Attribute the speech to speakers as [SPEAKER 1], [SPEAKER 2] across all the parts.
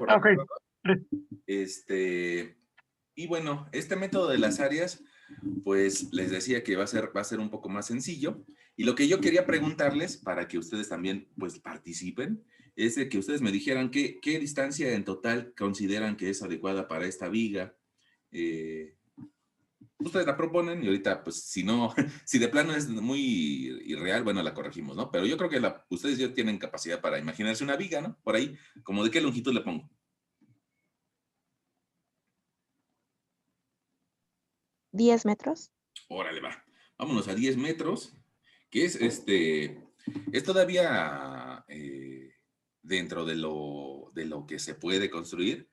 [SPEAKER 1] por
[SPEAKER 2] Ah, ok.
[SPEAKER 1] acordado.
[SPEAKER 2] Sí.
[SPEAKER 1] Este, y bueno, este método de las áreas, pues les decía que va a ser un poco más sencillo. Y lo que yo quería preguntarles, para que ustedes también pues participen, es de que ustedes me dijeran qué distancia en total consideran que es adecuada para esta viga. Eh, Ustedes la proponen y ahorita, pues si no, si de plano es muy irreal, bueno, la corregimos, ¿no? Pero yo creo que ustedes ya tienen capacidad para imaginarse una viga, ¿no? Por ahí, como de qué longitud le pongo.
[SPEAKER 3] 10 metros.
[SPEAKER 1] Órale, va. Vámonos a 10 metros, que es todavía dentro de lo que se puede construir.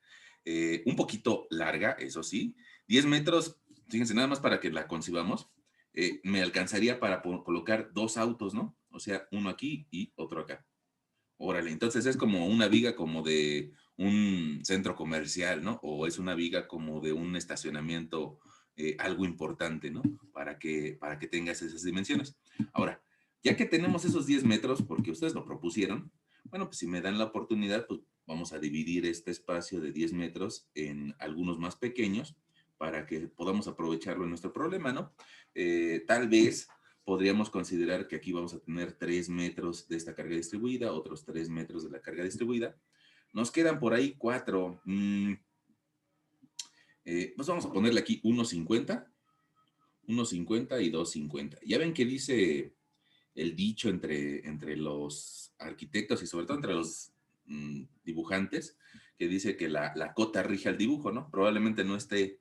[SPEAKER 1] Un poquito larga, eso sí. 10 metros, fíjense, nada más para que la concibamos, me alcanzaría para colocar dos autos, ¿no? O sea, uno aquí y otro acá. Órale, entonces es como una viga como de un centro comercial, ¿no? O es una viga como de un estacionamiento, algo importante, ¿no? Para que tengas esas dimensiones. Ahora, ya que tenemos esos 10 metros, porque ustedes lo propusieron, bueno, pues si me dan la oportunidad, pues vamos a dividir este espacio de 10 metros en algunos más pequeños para que podamos aprovecharlo en nuestro problema, ¿no? Tal vez podríamos considerar que aquí vamos a tener 3 metros de esta carga distribuida, otros 3 metros de la carga distribuida. Nos quedan por ahí 4. Pues vamos a ponerle aquí 1.50, 1.50 y 2.50. Ya ven que dice el dicho entre los arquitectos y sobre todo entre los dibujantes, que dice que la cota rige al dibujo, ¿no? Probablemente no esté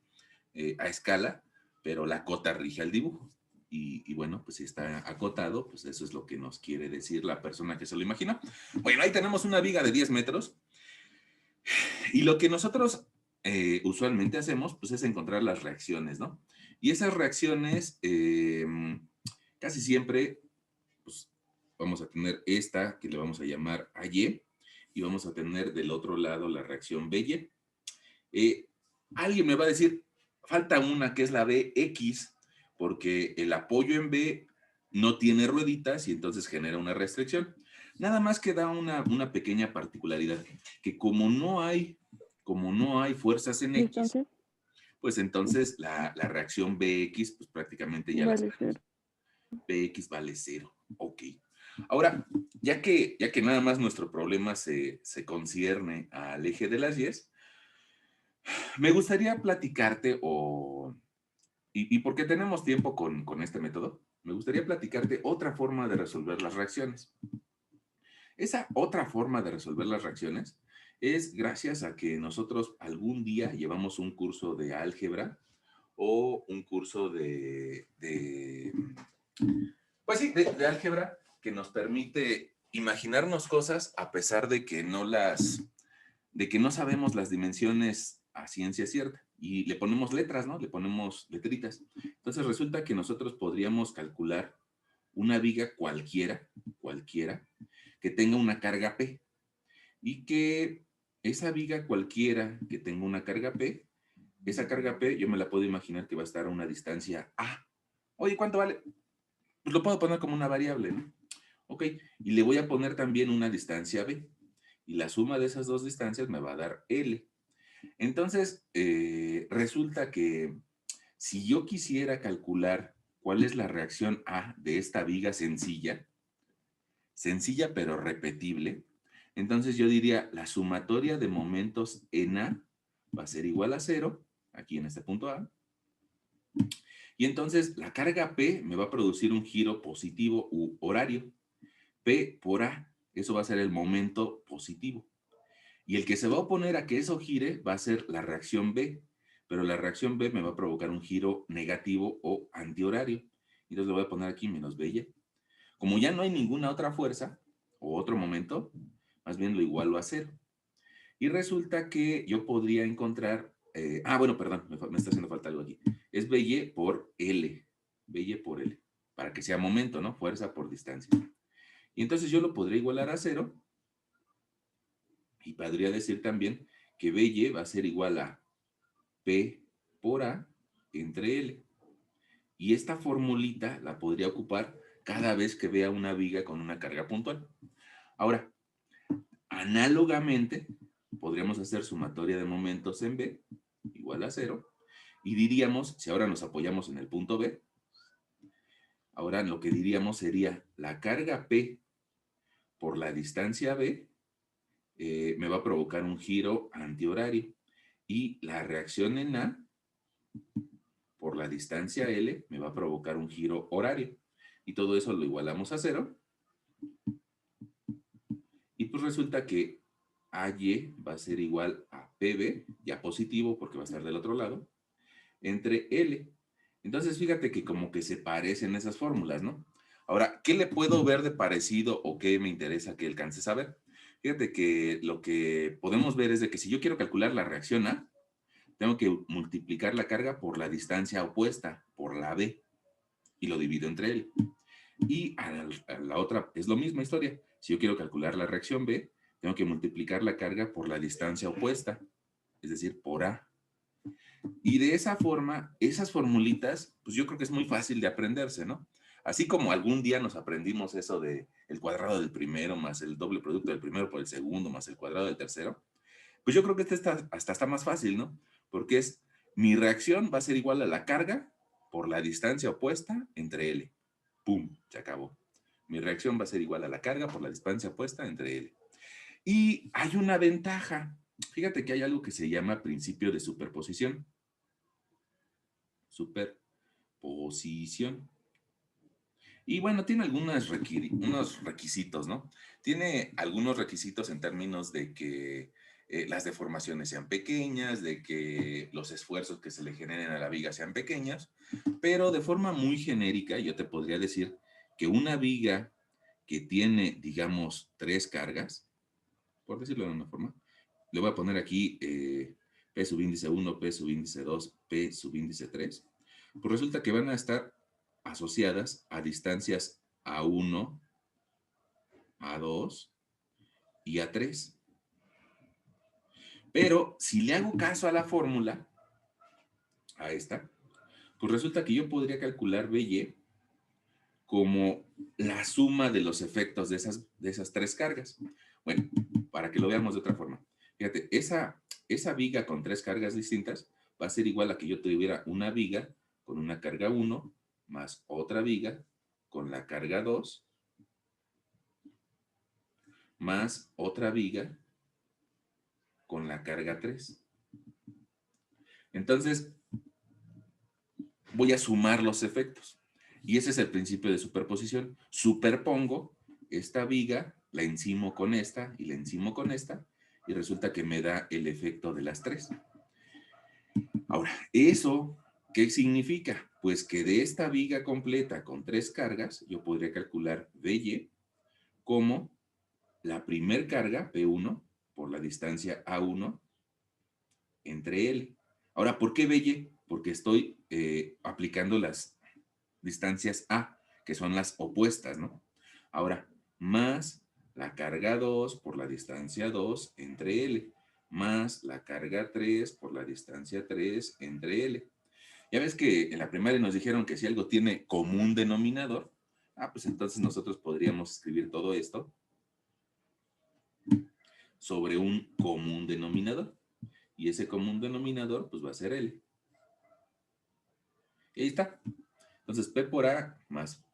[SPEAKER 1] a escala, pero la cota rige al dibujo. Y bueno, pues si está acotado, pues eso es lo que nos quiere decir la persona que se lo imagina. Bueno, ahí tenemos una viga de 10 metros y lo que nosotros usualmente hacemos, pues es encontrar las reacciones, ¿no? Y esas reacciones casi siempre, pues vamos a tener esta que le vamos a llamar AY y vamos a tener del otro lado la reacción BY. Alguien me va a decir, falta una que es la BX, porque el apoyo en B no tiene rueditas y entonces genera una restricción. Nada más que da una pequeña particularidad, que como no hay fuerzas en X,
[SPEAKER 4] Distancia
[SPEAKER 1] pues entonces la reacción BX, pues prácticamente ya la
[SPEAKER 4] vale
[SPEAKER 1] sabemos.
[SPEAKER 4] cero.
[SPEAKER 1] BX vale cero. Ok. Ahora, ya que nada más nuestro problema se concierne al eje de las Y's, me gustaría platicarte, y porque tenemos tiempo con este método, me gustaría platicarte otra forma de resolver las reacciones. Esa otra forma de resolver las reacciones es gracias a que nosotros algún día llevamos un curso de álgebra o un curso pues sí, de álgebra que nos permite imaginarnos cosas a pesar de que no sabemos las dimensiones a ciencia cierta. Y le ponemos letras, ¿no? Le ponemos letritas. Entonces resulta que nosotros podríamos calcular una viga cualquiera, que tenga una carga P. Y que esa viga cualquiera que tenga una carga P, esa carga P yo me la puedo imaginar que va a estar a una distancia A. Oye, ¿cuánto vale? Pues lo puedo poner como una variable, ¿no? Ok, y le voy a poner también una distancia B. Y la suma de esas dos distancias me va a dar L. Entonces, resulta que si yo quisiera calcular cuál es la reacción A de esta viga sencilla pero repetible, entonces yo diría la sumatoria de momentos en A va a ser igual a cero, aquí en este punto A, y entonces la carga P me va a producir un giro positivo u horario. P por A, eso va a ser el momento positivo. Y el que se va a oponer a que eso gire va a ser la reacción B, pero la reacción B me va a provocar un giro negativo o antihorario. Entonces le voy a poner aquí menos BY. Como ya no hay ninguna otra fuerza o otro momento, más bien lo igualo a cero. Y resulta que yo podría encontrar, bueno, perdón, me está haciendo falta algo aquí. Es BY por L, BY por L, para que sea momento, ¿no? Fuerza por distancia. Y entonces yo lo podría igualar a cero. Y podría decir también que BY va a ser igual a P por A entre L. Y esta formulita la podría ocupar cada vez que vea una viga con una carga puntual. Ahora, análogamente, podríamos hacer sumatoria de momentos en B igual a cero. Y diríamos, si ahora nos apoyamos en el punto B, ahora lo que diríamos sería la carga P por la distancia B me va a provocar un giro antihorario. Y la reacción en A por la distancia L me va a provocar un giro horario. Y todo eso lo igualamos a cero. Y pues resulta que AY va a ser igual a PB, ya positivo porque va a estar del otro lado, entre L. Entonces fíjate que como que se parecen esas fórmulas, ¿no? Ahora, ¿qué le puedo ver de parecido o qué me interesa que alcances a ver? Fíjate que lo que podemos ver es de que si yo quiero calcular la reacción A, tengo que multiplicar la carga por la distancia opuesta, por la B, y lo divido entre L. Y a la otra es lo misma historia. Si yo quiero calcular la reacción B, tengo que multiplicar la carga por la distancia opuesta, es decir, por A. Y de esa forma, esas formulitas, pues yo creo que es muy fácil de aprenderse, ¿no? Así como algún día nos aprendimos eso de el cuadrado del primero más el doble producto del primero por el segundo más el cuadrado del tercero, pues yo creo que hasta está más fácil, ¿no? Porque es, mi reacción va a ser igual a la carga por la distancia opuesta entre L. ¡Pum! Se acabó. Mi reacción va a ser igual a la carga por la distancia opuesta entre L. Y hay una ventaja. Fíjate que hay algo que se llama principio de superposición. Superposición. Y bueno, tiene unos requisitos, ¿no? Tiene algunos requisitos en términos de que las deformaciones sean pequeñas, de que los esfuerzos que se le generen a la viga sean pequeños, pero de forma muy genérica yo te podría decir que una viga que tiene, digamos, 3 cargas, por decirlo de una forma, le voy a poner aquí P subíndice 1, P subíndice 2, P subíndice 3, pues resulta que van a estar asociadas a distancias A1, A2 y A3. Pero si le hago caso a la fórmula, a esta, pues resulta que yo podría calcular BY como la suma de los efectos de esas 3 cargas. Bueno, para que lo veamos de otra forma. Fíjate, esa viga con 3 cargas distintas va a ser igual a que yo tuviera una viga con una carga 1 más otra viga con la carga 2 más otra viga con la carga 3. Entonces, voy a sumar los efectos. Y ese es el principio de superposición. Superpongo esta viga, la encimo con esta y la encimo con esta, y resulta que me da el efecto de las 3. Ahora, ¿eso qué significa? Pues que de esta viga completa con 3 cargas, yo podría calcular BY como la primer carga, P1, por la distancia A1, entre L. Ahora, ¿por qué BY? Porque estoy aplicando las distancias A, que son las opuestas, ¿no? Ahora, más la carga 2 por la distancia 2 entre L, más la carga 3 por la distancia 3 entre L. Ya ves que en la primaria nos dijeron que si algo tiene común denominador, pues entonces nosotros podríamos escribir todo esto sobre un común denominador. Y ese común denominador, pues va a ser L. Y ahí está. Entonces, P por A más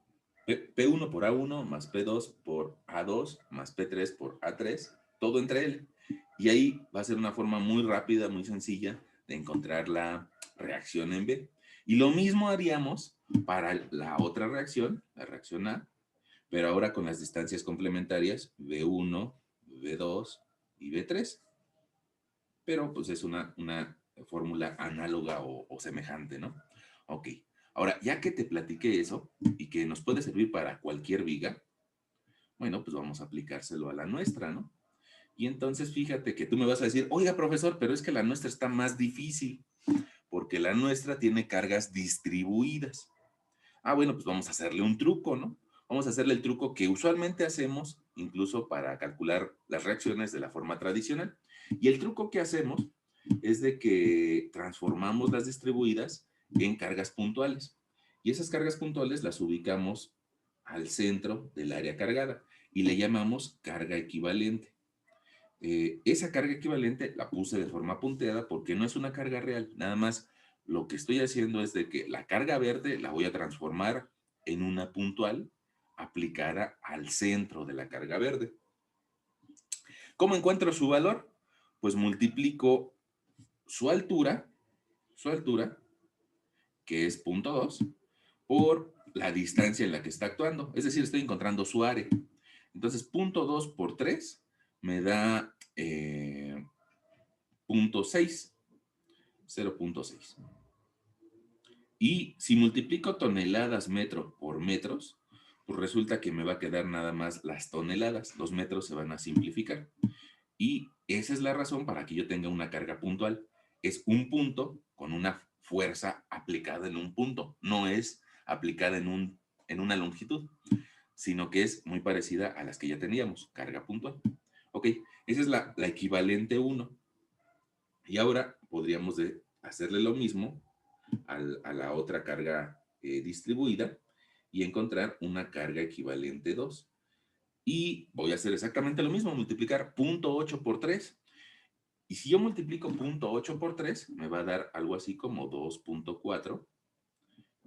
[SPEAKER 1] P1 por A1 más P2 por A2 más P3 por A3, todo entre L. Y ahí va a ser una forma muy rápida, muy sencilla de encontrar la reacción en B. Y lo mismo haríamos para la otra reacción, la reacción A, pero ahora con las distancias complementarias B1, B2 y B3. Pero pues es una fórmula análoga o semejante, ¿no? Ok. Ahora, ya que te platiqué eso y que nos puede servir para cualquier viga, bueno, pues vamos a aplicárselo a la nuestra, ¿no? Y entonces fíjate que tú me vas a decir, oiga, profesor, pero es que la nuestra está más difícil, porque la nuestra tiene cargas distribuidas. Bueno, pues vamos a hacerle un truco, ¿no? Vamos a hacerle el truco que usualmente hacemos, incluso para calcular las reacciones de la forma tradicional. Y el truco que hacemos es de que transformamos las distribuidas en cargas puntuales. Y esas cargas puntuales las ubicamos al centro del área cargada y le llamamos carga equivalente. esa carga equivalente la puse de forma punteada porque no es una carga real. Nada más lo que estoy haciendo es de que la carga verde la voy a transformar en una puntual aplicada al centro de la carga verde. ¿Cómo encuentro su valor? Pues multiplico su altura, que es 0.2, por la distancia en la que está actuando. Es decir, estoy encontrando su área. Entonces, 0.2 por 3 me da 0.6. 0.6. Y si multiplico toneladas metro por metros, pues resulta que me va a quedar nada más las toneladas. Los metros se van a simplificar. Y esa es la razón para que yo tenga una carga puntual. Es un punto con una fuerza aplicada en un punto. No es aplicada en una longitud, sino que es muy parecida a las que ya teníamos, carga puntual. Ok, esa es la equivalente 1. Y ahora podríamos hacerle lo mismo a la otra carga distribuida y encontrar una carga equivalente 2. Y voy a hacer exactamente lo mismo, multiplicar 0.8 por 3. Y si yo multiplico 0.8 por 3, me va a dar algo así como 2.4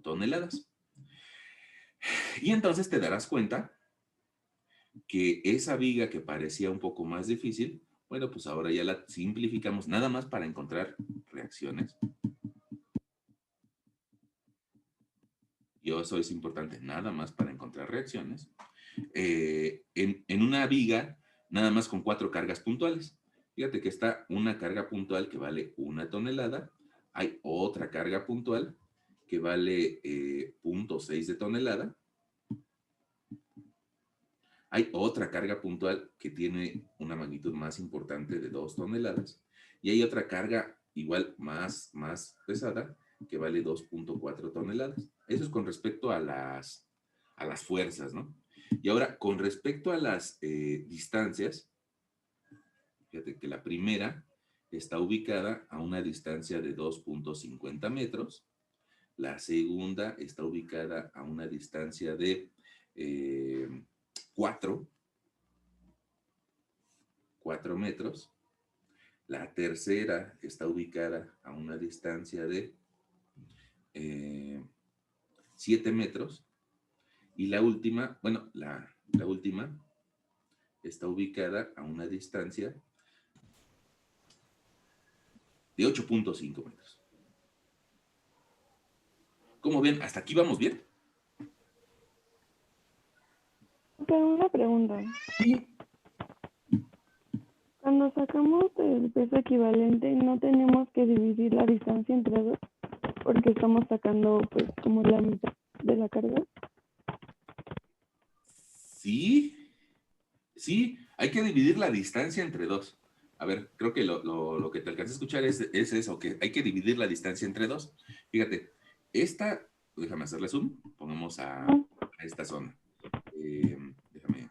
[SPEAKER 1] toneladas. Y entonces te darás cuenta que esa viga que parecía un poco más difícil, bueno, pues ahora ya la simplificamos nada más para encontrar reacciones. Y eso es importante, nada más para encontrar reacciones. En una viga, nada más con 4 cargas puntuales. Fíjate que está una carga puntual que vale 1 tonelada. Hay otra carga puntual que vale 0.6 de tonelada. Hay otra carga puntual que tiene una magnitud más importante de 2 toneladas. Y hay otra carga igual más pesada que vale 2.4 toneladas. Eso es con respecto a las fuerzas, ¿no? Y ahora, con respecto a las distancias, fíjate que la primera está ubicada a una distancia de 2.50 metros. La segunda está ubicada a una distancia de 4 metros. La tercera está ubicada a una distancia de 7 metros. Y la última, bueno, la última está ubicada a una distancia de 8.5 metros. ¿Cómo ven? ¿Hasta aquí vamos bien?
[SPEAKER 2] Pero una pregunta.
[SPEAKER 1] Sí.
[SPEAKER 2] Cuando sacamos el peso equivalente, ¿no tenemos que dividir la distancia entre dos? Porque estamos sacando, pues, como la mitad de la carga.
[SPEAKER 1] Sí, sí, hay que dividir la distancia entre dos. A ver, creo que lo que te alcancé a escuchar es eso, que hay que dividir la distancia entre dos. Fíjate, esta, déjame hacerle zoom, pongamos a esta zona. Déjame,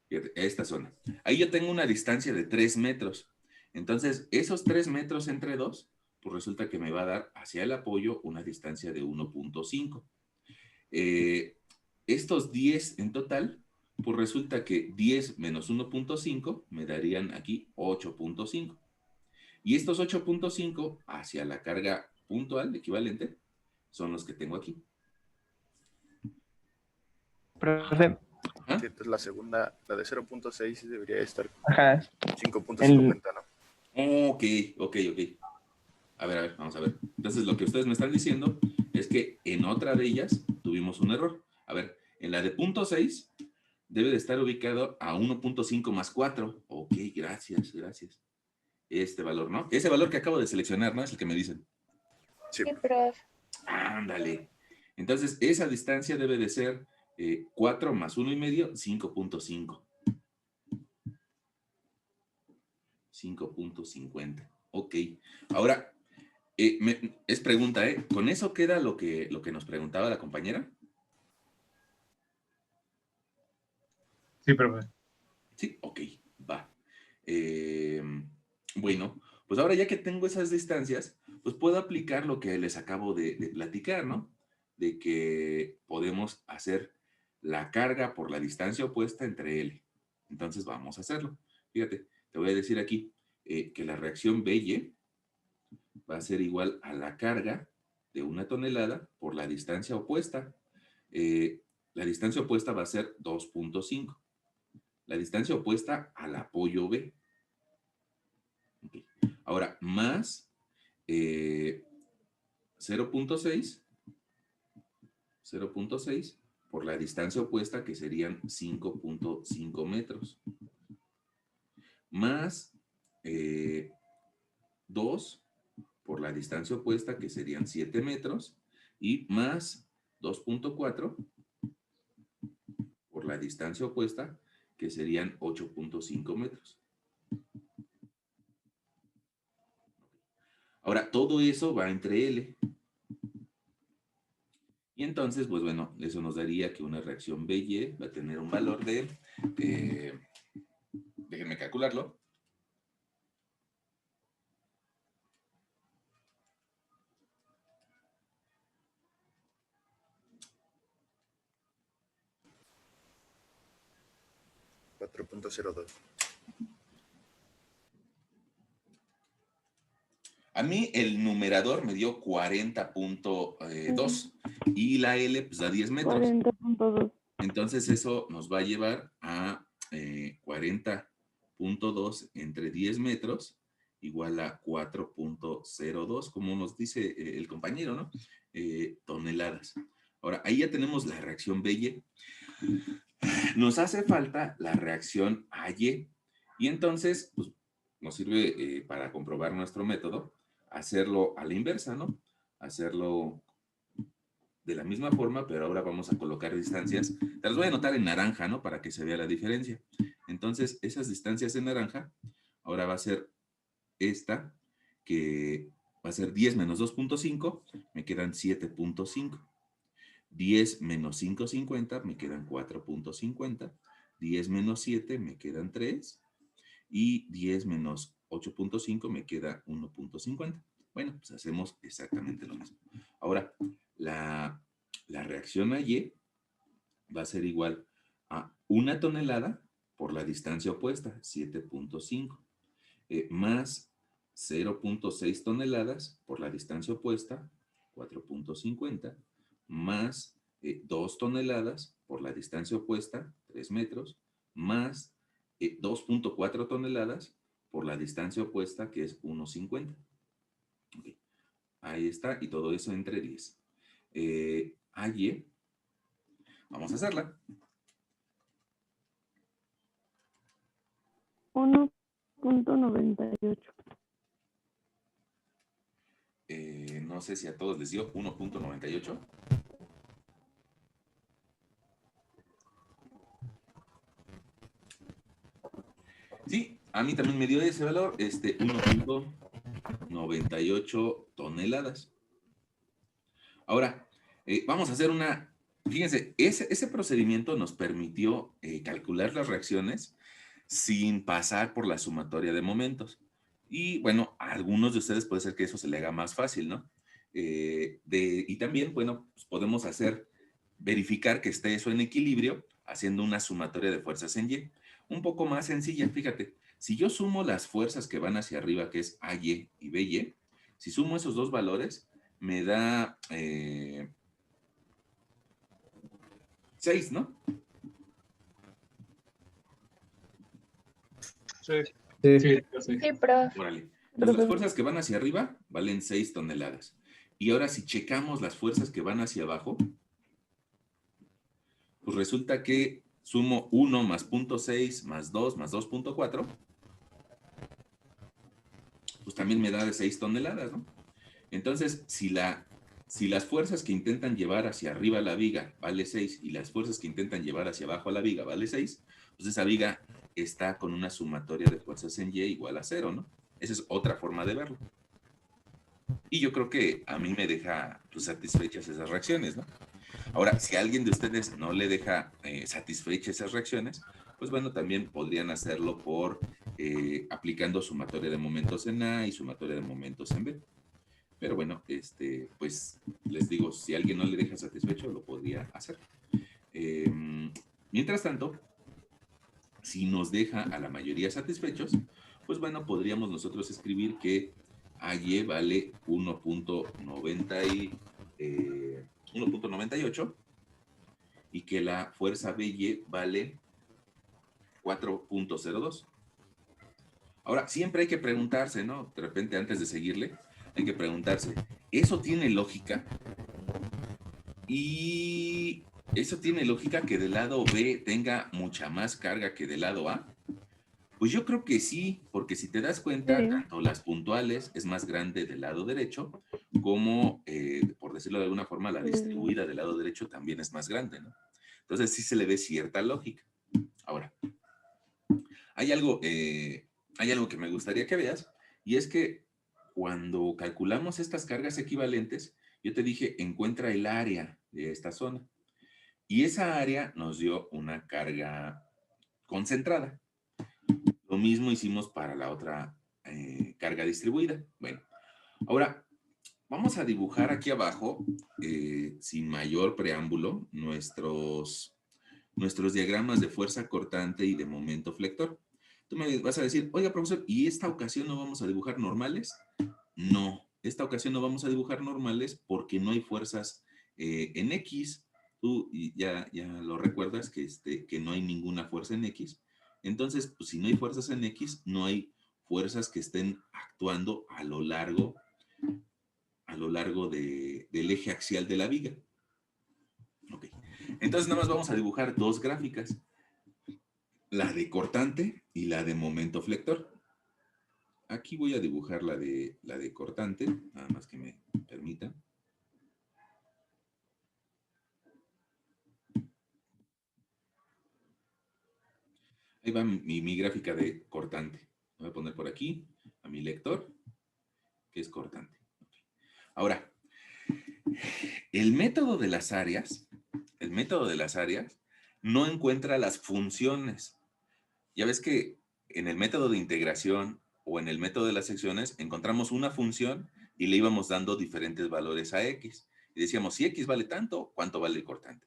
[SPEAKER 1] fíjate, a esta zona. Ahí yo tengo una distancia de 3 metros. Entonces, esos 3 metros entre dos, pues resulta que me va a dar hacia el apoyo una distancia de 1.5. Estos 10 en total, pues resulta que 10 menos 1.5 me darían aquí 8.5. Y estos 8.5 hacia la carga puntual equivalente son los que tengo aquí.
[SPEAKER 4] Profe,
[SPEAKER 1] ¿Ah?
[SPEAKER 5] Sí, entonces la segunda, la de 0.6 debería estar
[SPEAKER 4] ajá,
[SPEAKER 5] 5.50, ¿no?
[SPEAKER 1] Ok. A ver, vamos a ver. Entonces, lo que ustedes me están diciendo es que en otra de ellas tuvimos un error. A ver, en la de 0.6 debe de estar ubicado a 1.5 más 4. Ok, gracias. Este valor, ¿no? Ese valor que acabo de seleccionar, ¿no? Es el que me dicen.
[SPEAKER 5] Sí.
[SPEAKER 3] Sí, profe.
[SPEAKER 1] Ándale. Entonces, esa distancia debe de ser 4 más 1,5, 5.5. 5.50. Ok. Ahora, es pregunta, ¿eh? ¿Con eso queda lo que nos preguntaba la compañera?
[SPEAKER 4] sí, profe.
[SPEAKER 1] Sí, ok, va. Bueno, pues ahora ya que tengo esas distancias, pues puedo aplicar lo que les acabo de platicar, ¿no? De que podemos hacer la carga por la distancia opuesta entre L. Entonces vamos a hacerlo. Fíjate, te voy a decir aquí que la reacción BY va a ser igual a la carga de 1 tonelada por la distancia opuesta. La distancia opuesta va a ser 2.5. La distancia opuesta al apoyo B. Okay. Ahora, más 0.6 por la distancia opuesta, que serían 5.5 metros. Más 2 por la distancia opuesta, que serían 7 metros. Y más 2.4 por la distancia opuesta, que serían 8.5 metros. Ahora, todo eso va entre L. Y entonces, pues bueno, eso nos daría que una reacción BY va a tener un valor de, déjenme calcularlo,
[SPEAKER 5] $4.02.
[SPEAKER 1] A mí el numerador me dio 40.2 y la L pues da 10 metros.
[SPEAKER 2] 40.2.
[SPEAKER 1] Entonces eso nos va a llevar a 40.2 entre 10 metros igual a 4.02, como nos dice el compañero, ¿no? Toneladas. Ahora, ahí ya tenemos la reacción BY. Nos hace falta la reacción AY. Y entonces, pues, nos sirve para comprobar nuestro método, hacerlo a la inversa, ¿no? Hacerlo de la misma forma, pero ahora vamos a colocar distancias. Te las voy a anotar en naranja, ¿no? Para que se vea la diferencia. Entonces, esas distancias en naranja, ahora va a ser esta, que va a ser 10 menos 2.5, me quedan 7.5. 10 menos 5.50, me quedan 4.50. 10 menos 7, me quedan 3. Y 10 menos 8.5, me queda 1.50. Bueno, pues hacemos exactamente lo mismo. Ahora, la reacción AY va a ser igual a 1 tonelada por la distancia opuesta, 7.5, más 0.6 toneladas por la distancia opuesta, 4.50, más 2 toneladas por la distancia opuesta, 3 metros, más 2.4 toneladas por la distancia opuesta, que es 1.50. Okay. Ahí está, y todo eso entre 10. AY, vamos a hacerla.
[SPEAKER 2] 1.98.
[SPEAKER 1] No sé si a todos les dio 1.98. Sí, a mí también me dio ese valor, 1.98 toneladas. Ahora, vamos a hacer una, fíjense, ese procedimiento nos permitió calcular las reacciones sin pasar por la sumatoria de momentos. Y bueno, a algunos de ustedes puede ser que eso se le haga más fácil, ¿no? Y también, bueno, pues podemos verificar que esté eso en equilibrio haciendo una sumatoria de fuerzas en Y. Un poco más sencilla, fíjate, si yo sumo las fuerzas que van hacia arriba, que es AY y BY, si sumo esos dos valores, me da 6, ¿no?
[SPEAKER 4] Sí, sí, sí.
[SPEAKER 3] Sí, profe.
[SPEAKER 1] Órale. Entonces, las fuerzas que van hacia arriba valen 6 toneladas. Y ahora, si checamos las fuerzas que van hacia abajo, pues resulta que sumo 1 más 0.6 más 2 más 2.4, pues también me da de 6 toneladas, ¿no? Entonces, si las fuerzas que intentan llevar hacia arriba la viga vale 6 y las fuerzas que intentan llevar hacia abajo la viga vale 6, pues esa viga está con una sumatoria de fuerzas en Y igual a 0, ¿no? Esa es otra forma de verlo. Y yo creo que a mí me deja pues, satisfechas esas reacciones, ¿no? Ahora, si a alguien de ustedes no le deja satisfechas esas reacciones, pues bueno, también podrían hacerlo por aplicando sumatoria de momentos en A y sumatoria de momentos en B. Pero bueno, pues les digo, si a alguien no le deja satisfecho, lo podría hacer. Mientras tanto, si nos deja a la mayoría satisfechos, pues bueno, podríamos nosotros escribir que AY vale 1.98 y que la fuerza BY vale 4.02. Ahora, siempre hay que preguntarse, ¿no? De repente, antes de seguirle, hay que preguntarse, ¿eso tiene lógica? Y eso tiene lógica que del lado B tenga mucha más carga que del lado A. Pues yo creo que sí, porque si te das cuenta,
[SPEAKER 2] Sí.
[SPEAKER 1] tanto las puntuales es más grande del lado derecho, como, por decirlo de alguna forma, la distribuida del lado derecho también es más grande, ¿no? Entonces sí se le ve cierta lógica. Ahora, hay algo que me gustaría que veas, y es que cuando calculamos estas cargas equivalentes, yo te dije, encuentra el área de esta zona. Y esa área nos dio una carga concentrada. Lo mismo hicimos para la otra carga distribuida. Bueno, ahora vamos a dibujar aquí abajo, sin mayor preámbulo, nuestros diagramas de fuerza cortante y de momento flector. Tú me vas a decir, oiga, profesor, ¿y esta ocasión no vamos a dibujar normales? No, esta ocasión no vamos a dibujar normales porque no hay fuerzas en X. Tú ya lo recuerdas que no hay ninguna fuerza en X. Entonces, pues si no hay fuerzas en X, no hay fuerzas que estén actuando a lo largo del eje axial de la viga. Ok. Entonces, nada más vamos a dibujar dos gráficas. La de cortante y la de momento flector. Aquí voy a dibujar la de cortante, nada más que me permita. Ahí va mi gráfica de cortante. Voy a poner por aquí a mi lector, que es cortante. Ahora, el método de las áreas no encuentra las funciones. Ya ves que en el método de integración o en el método de las secciones encontramos una función y le íbamos dando diferentes valores a X. Y decíamos, si X vale tanto, ¿cuánto vale el cortante?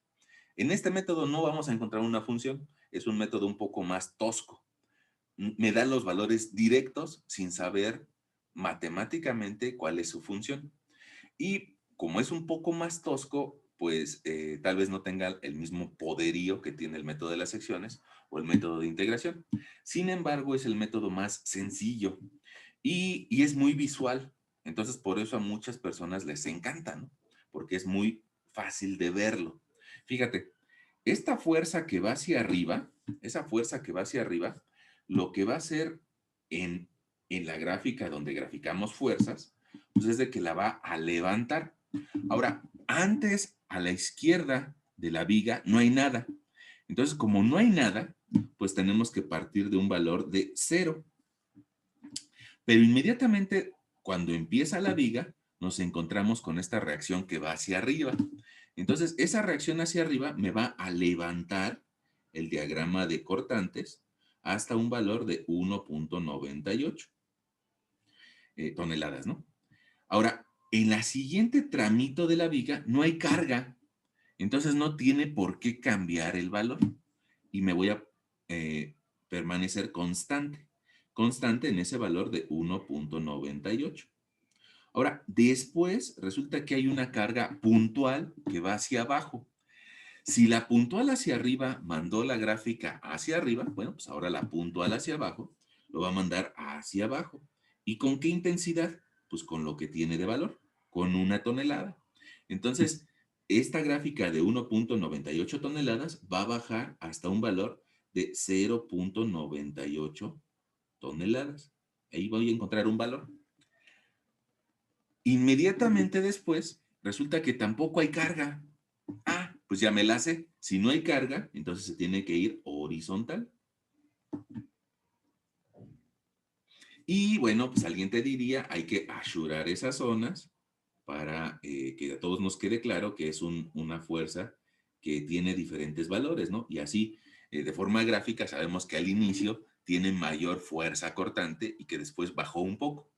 [SPEAKER 1] En este método no vamos a encontrar una función, es un método un poco más tosco. Me dan los valores directos sin saber matemáticamente cuál es su función. Y como es un poco más tosco, pues tal vez no tenga el mismo poderío que tiene el método de las secciones o el método de integración. Sin embargo, es el método más sencillo y es muy visual. Entonces, por eso a muchas personas les encanta, ¿no? Porque es muy fácil de verlo. Fíjate, esta fuerza que va hacia arriba, esa fuerza que va hacia arriba, lo que va a hacer en la gráfica donde graficamos fuerzas, pues es de que la va a levantar. Ahora, antes a la izquierda de la viga no hay nada. Entonces, como no hay nada, pues tenemos que partir de un valor de 0. Pero inmediatamente cuando empieza la viga, nos encontramos con esta reacción que va hacia arriba. Entonces, esa reacción hacia arriba me va a levantar el diagrama de cortantes hasta un valor de 1.98 toneladas, ¿no? Ahora, en la siguiente tramito de la viga no hay carga, entonces no tiene por qué cambiar el valor y me voy a permanecer constante en ese valor de 1.98. Ahora, después resulta que hay una carga puntual que va hacia abajo. Si la puntual hacia arriba mandó la gráfica hacia arriba, bueno, pues ahora la puntual hacia abajo lo va a mandar hacia abajo. ¿Y con qué intensidad? Pues con lo que tiene de valor, con 1 tonelada. Entonces, esta gráfica de 1.98 toneladas va a bajar hasta un valor de 0.98 toneladas. Ahí voy a encontrar un valor. Inmediatamente después, resulta que tampoco hay carga. Ah, pues ya me la sé. Si no hay carga, entonces se tiene que ir horizontal. Y bueno, pues alguien te diría, hay que assurar esas zonas para que a todos nos quede claro que es una fuerza que tiene diferentes valores, ¿no? Y así, de forma gráfica, sabemos que al inicio tiene mayor fuerza cortante y que después bajó un poco.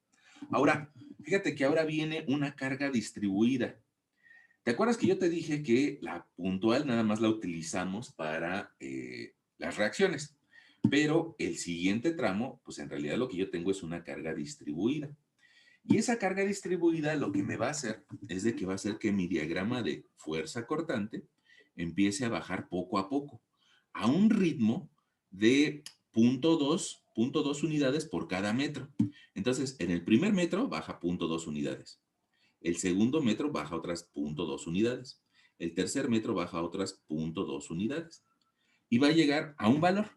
[SPEAKER 1] Ahora, fíjate que ahora viene una carga distribuida. ¿Te acuerdas que yo te dije que la puntual nada más la utilizamos para las reacciones? Pero el siguiente tramo, pues en realidad lo que yo tengo es una carga distribuida. Y esa carga distribuida lo que me va a hacer es de que va a hacer que mi diagrama de fuerza cortante empiece a bajar poco a poco, a un ritmo de 0.2 unidades por cada metro. Entonces, en el primer metro baja 0.2 unidades. El segundo metro baja otras 0.2 unidades. El tercer metro baja otras 0.2 unidades. Y va a llegar a un valor.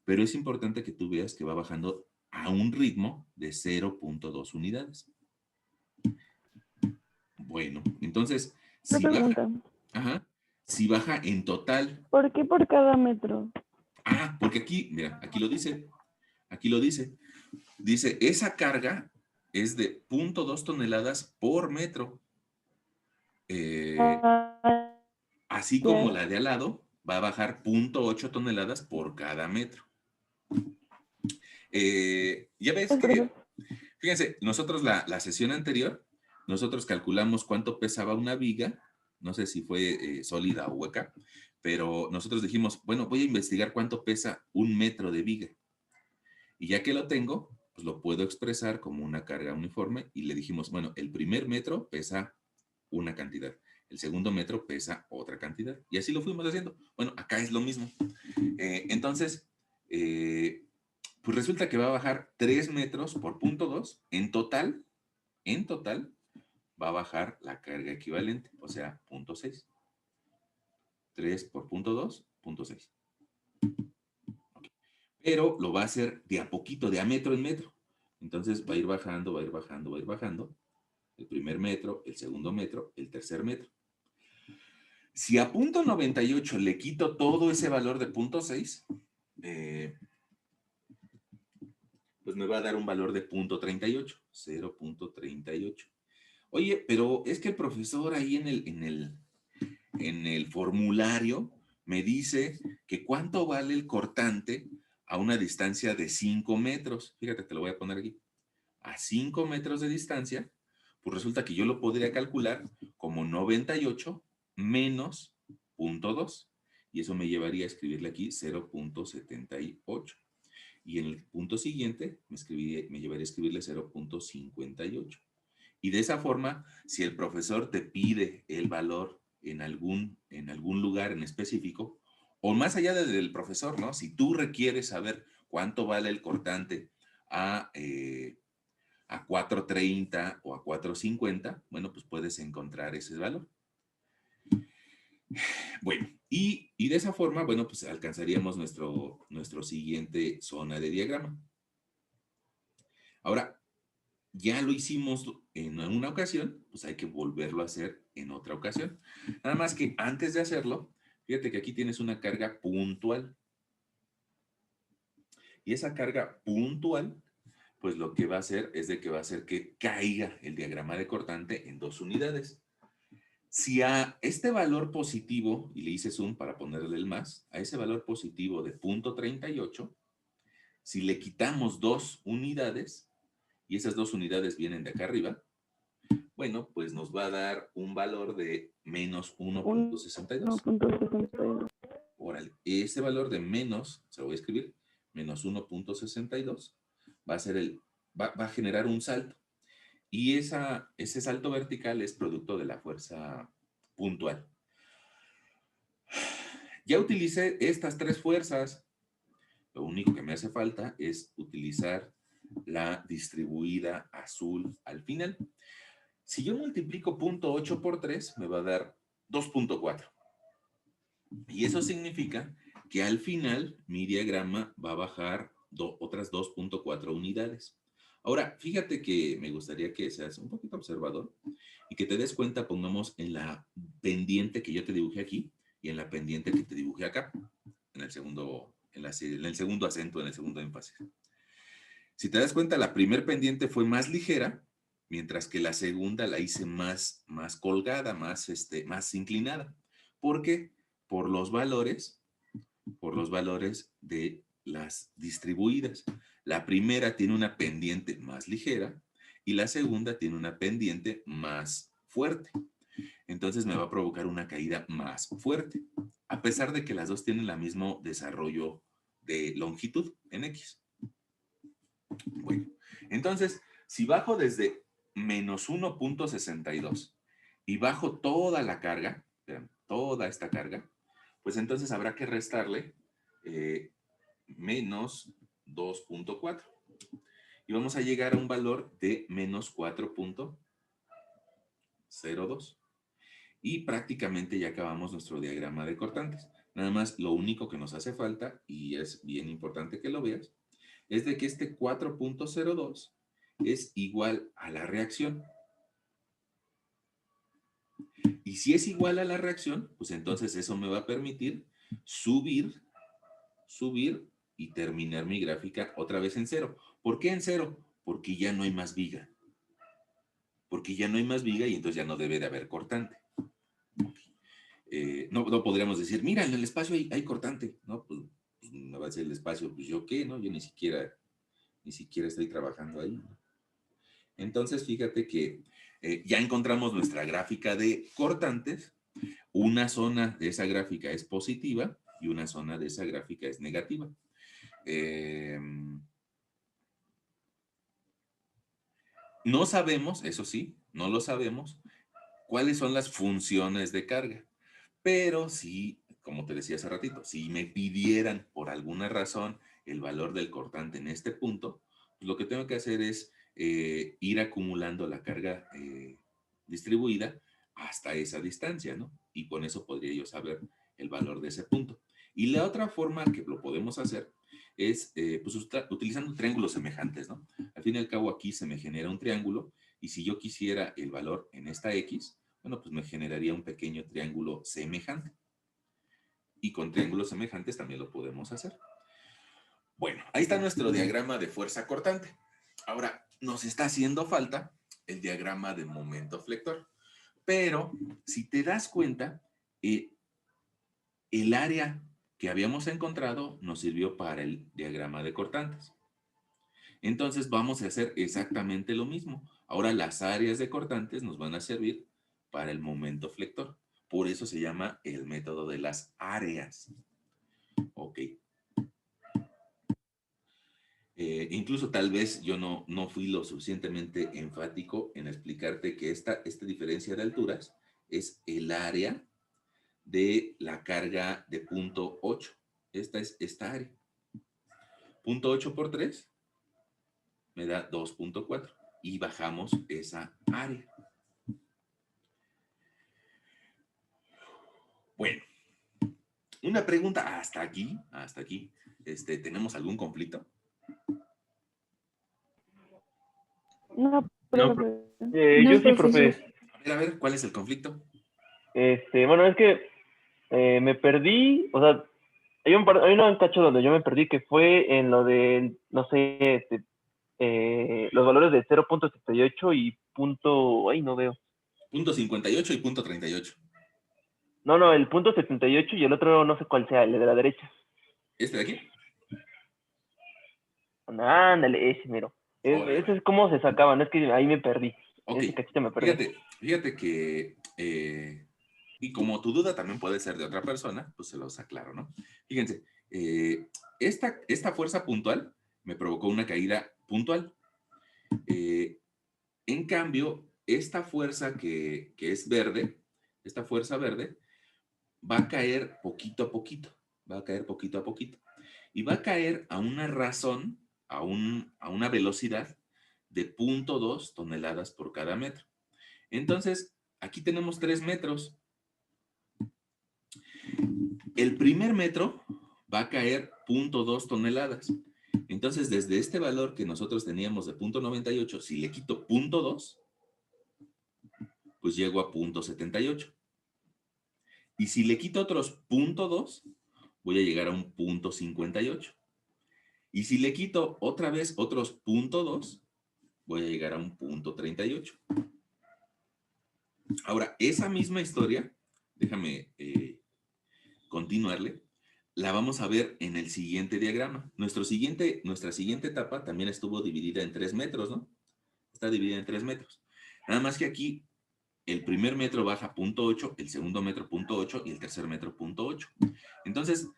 [SPEAKER 1] Pero es importante que tú veas que va bajando a un ritmo de 0.2 unidades. Bueno, entonces,
[SPEAKER 2] Una
[SPEAKER 1] si baja,
[SPEAKER 2] pregunta.
[SPEAKER 1] Si baja en total.
[SPEAKER 2] ¿Por qué por cada metro?
[SPEAKER 1] Porque aquí, mira, aquí lo dice. Dice, esa carga es de 0.2 toneladas por metro. Así como la de al lado, va a bajar 0.8 toneladas por cada metro. Ya ves que, fíjense, nosotros la sesión anterior, nosotros calculamos cuánto pesaba una viga, no sé si fue sólida o hueca, pero nosotros dijimos, bueno, voy a investigar cuánto pesa un metro de viga. Y ya que lo tengo, pues lo puedo expresar como una carga uniforme y le dijimos, bueno, el primer metro pesa una cantidad, el segundo metro pesa otra cantidad. Y así lo fuimos haciendo. Bueno, acá es lo mismo. Entonces, pues resulta que va a bajar 3 metros por 0.2. En total, va a bajar la carga equivalente, o sea, 0.6. 3 por 0.2, 0.6. Okay. Pero lo va a hacer de a poquito, de a metro en metro. Entonces va a ir bajando, va a ir bajando, va a ir bajando. El primer metro, el segundo metro, el tercer metro. Si a 0.98 le quito todo ese valor de 0.6, pues me va a dar un valor de 0.38, 0.38. Oye, pero es que el profesor ahí en el formulario me dice que cuánto vale el cortante a una distancia de 5 metros. Fíjate, te lo voy a poner aquí. A 5 metros de distancia, pues resulta que yo lo podría calcular como 98 menos 0.2. Y eso me llevaría a escribirle aquí 0.78. Y en el punto siguiente me llevaría a escribirle 0.58. Y de esa forma, si el profesor te pide el valor en algún lugar en específico, o más allá del profesor, ¿no? Si tú requieres saber cuánto vale el cortante a 4.30 o a 4.50, bueno, pues puedes encontrar ese valor. Bueno, y de esa forma, bueno, pues alcanzaríamos nuestro siguiente zona de diagrama. Ahora, ya lo hicimos en una ocasión, pues hay que volverlo a hacer en otra ocasión. Nada más que antes de hacerlo, fíjate que aquí tienes una carga puntual. Y esa carga puntual, pues lo que va a hacer es de que va a hacer que caiga el diagrama de cortante en 2 unidades. Si a este valor positivo, y le hice zoom para ponerle el más, a ese valor positivo de 0.38, si le quitamos 2 unidades, y esas 2 unidades vienen de acá arriba, bueno, pues nos va a dar un valor de menos 1.62.
[SPEAKER 2] 1.62.
[SPEAKER 1] Órale, ese valor de menos, se lo voy a escribir, menos 1.62, va a generar un salto. Y ese salto vertical es producto de la fuerza puntual. Ya utilicé estas 3 fuerzas. Lo único que me hace falta es utilizar la distribuida azul al final. Si yo multiplico 0.8 por 3, me va a dar 2.4. Y eso significa que al final mi diagrama va a bajar otras 2.4 unidades. Ahora, fíjate que me gustaría que seas un poquito observador y que te des cuenta, pongamos en la pendiente que yo te dibujé aquí y en la pendiente que te dibujé acá, en el segundo acento, en el segundo énfasis. Si te das cuenta, la primer pendiente fue más ligera, mientras que la segunda la hice más colgada, más inclinada. ¿Por qué? Por los valores de las distribuidas. La primera tiene una pendiente más ligera y la segunda tiene una pendiente más fuerte. Entonces me va a provocar una caída más fuerte, a pesar de que las dos tienen el mismo desarrollo de longitud en X. Bueno, entonces, si bajo desde menos 1.62 y bajo toda la carga, vean, toda esta carga, pues entonces habrá que restarle menos 2.4. Y vamos a llegar a un valor de menos 4.02. Y prácticamente ya acabamos nuestro diagrama de cortantes. Nada más, lo único que nos hace falta, y es bien importante que lo veas, es de que este 4.02 es igual a la reacción. Y si es igual a la reacción, pues entonces eso me va a permitir subir y terminar mi gráfica otra vez en cero. ¿Por qué en cero? Porque ya no hay más viga. Porque ya no hay más viga y entonces ya no debe de haber cortante. No podríamos decir, mira, en el espacio hay cortante, ¿no? Pues me va a decir el espacio, pues yo qué, ¿no? Yo ni siquiera estoy trabajando ahí, ¿no? Entonces, fíjate que ya encontramos nuestra gráfica de cortantes. Una zona de esa gráfica es positiva y una zona de esa gráfica es negativa. No sabemos, eso sí, no lo sabemos, cuáles son las funciones de carga. Pero si, como te decía hace ratito, si me pidieran por alguna razón el valor del cortante en este punto, pues lo que tengo que hacer es ir acumulando la carga distribuida hasta esa distancia, ¿no? Y con eso podría yo saber el valor de ese punto. Y la otra forma que lo podemos hacer es pues utilizando triángulos semejantes, ¿no? Al fin y al cabo aquí se me genera un triángulo y si yo quisiera el valor en esta X, bueno, pues me generaría un pequeño triángulo semejante. Y con triángulos semejantes también lo podemos hacer. Bueno, ahí está nuestro diagrama de fuerza cortante. Ahora, nos está haciendo falta el diagrama de momento flector. Pero, si te das cuenta, el área que habíamos encontrado nos sirvió para el diagrama de cortantes. Entonces, vamos a hacer exactamente lo mismo. Ahora, las áreas de cortantes nos van a servir para el momento flector. Por eso se llama el método de las áreas. Ok. Incluso tal vez yo no fui lo suficientemente enfático en explicarte que esta diferencia de alturas es el área de la carga de punto 8. Esta es esta área. Punto 8 por 3 me da 2.4 y bajamos esa área. Bueno, una pregunta hasta aquí. ¿Tenemos algún conflicto?
[SPEAKER 2] No,
[SPEAKER 4] No,
[SPEAKER 2] profe.
[SPEAKER 4] yo sí, profe.
[SPEAKER 1] A ver, ¿cuál es el conflicto?
[SPEAKER 4] Bueno, es que me perdí, o sea, hay un cacho donde yo me perdí que fue en lo de, no sé, los valores de 0.78 y punto, ay, no veo.
[SPEAKER 1] Punto 58 y punto 38.
[SPEAKER 4] No, el punto 78 y el otro no sé cuál sea, el de la derecha.
[SPEAKER 1] ¿Este de aquí?
[SPEAKER 4] Ándale, ese mero. Ese es cómo se sacaban, es que ahí me perdí.
[SPEAKER 1] Ok,
[SPEAKER 4] Ese cachito me perdí.
[SPEAKER 1] fíjate que, y como tu duda también puede ser de otra persona, pues se los aclaro, ¿no? Fíjense, esta fuerza puntual me provocó una caída puntual. En cambio, esta fuerza que es verde, esta fuerza verde, va a caer poquito a poquito, va a caer poquito a poquito. Y va a caer a una razón, a una velocidad de 0.2 toneladas por cada metro. Entonces, aquí tenemos 3 metros. El primer metro va a caer 0.2 toneladas. Entonces, desde este valor que nosotros teníamos de 0.98, si le quito 0.2, pues llego a 0.78. Y si le quito otros 0.2, voy a llegar a un 0.58. Y si le quito otra vez otros 0.2, voy a llegar a un 0.38. Ahora, esa misma historia, déjame continuarle, la vamos a ver en el siguiente diagrama. Nuestra siguiente etapa también estuvo dividida en 3 metros, ¿no? Está dividida en 3 metros. Nada más que aquí el primer metro baja 0.8, el segundo metro 0.8 y el tercer metro 0.8. Entonces,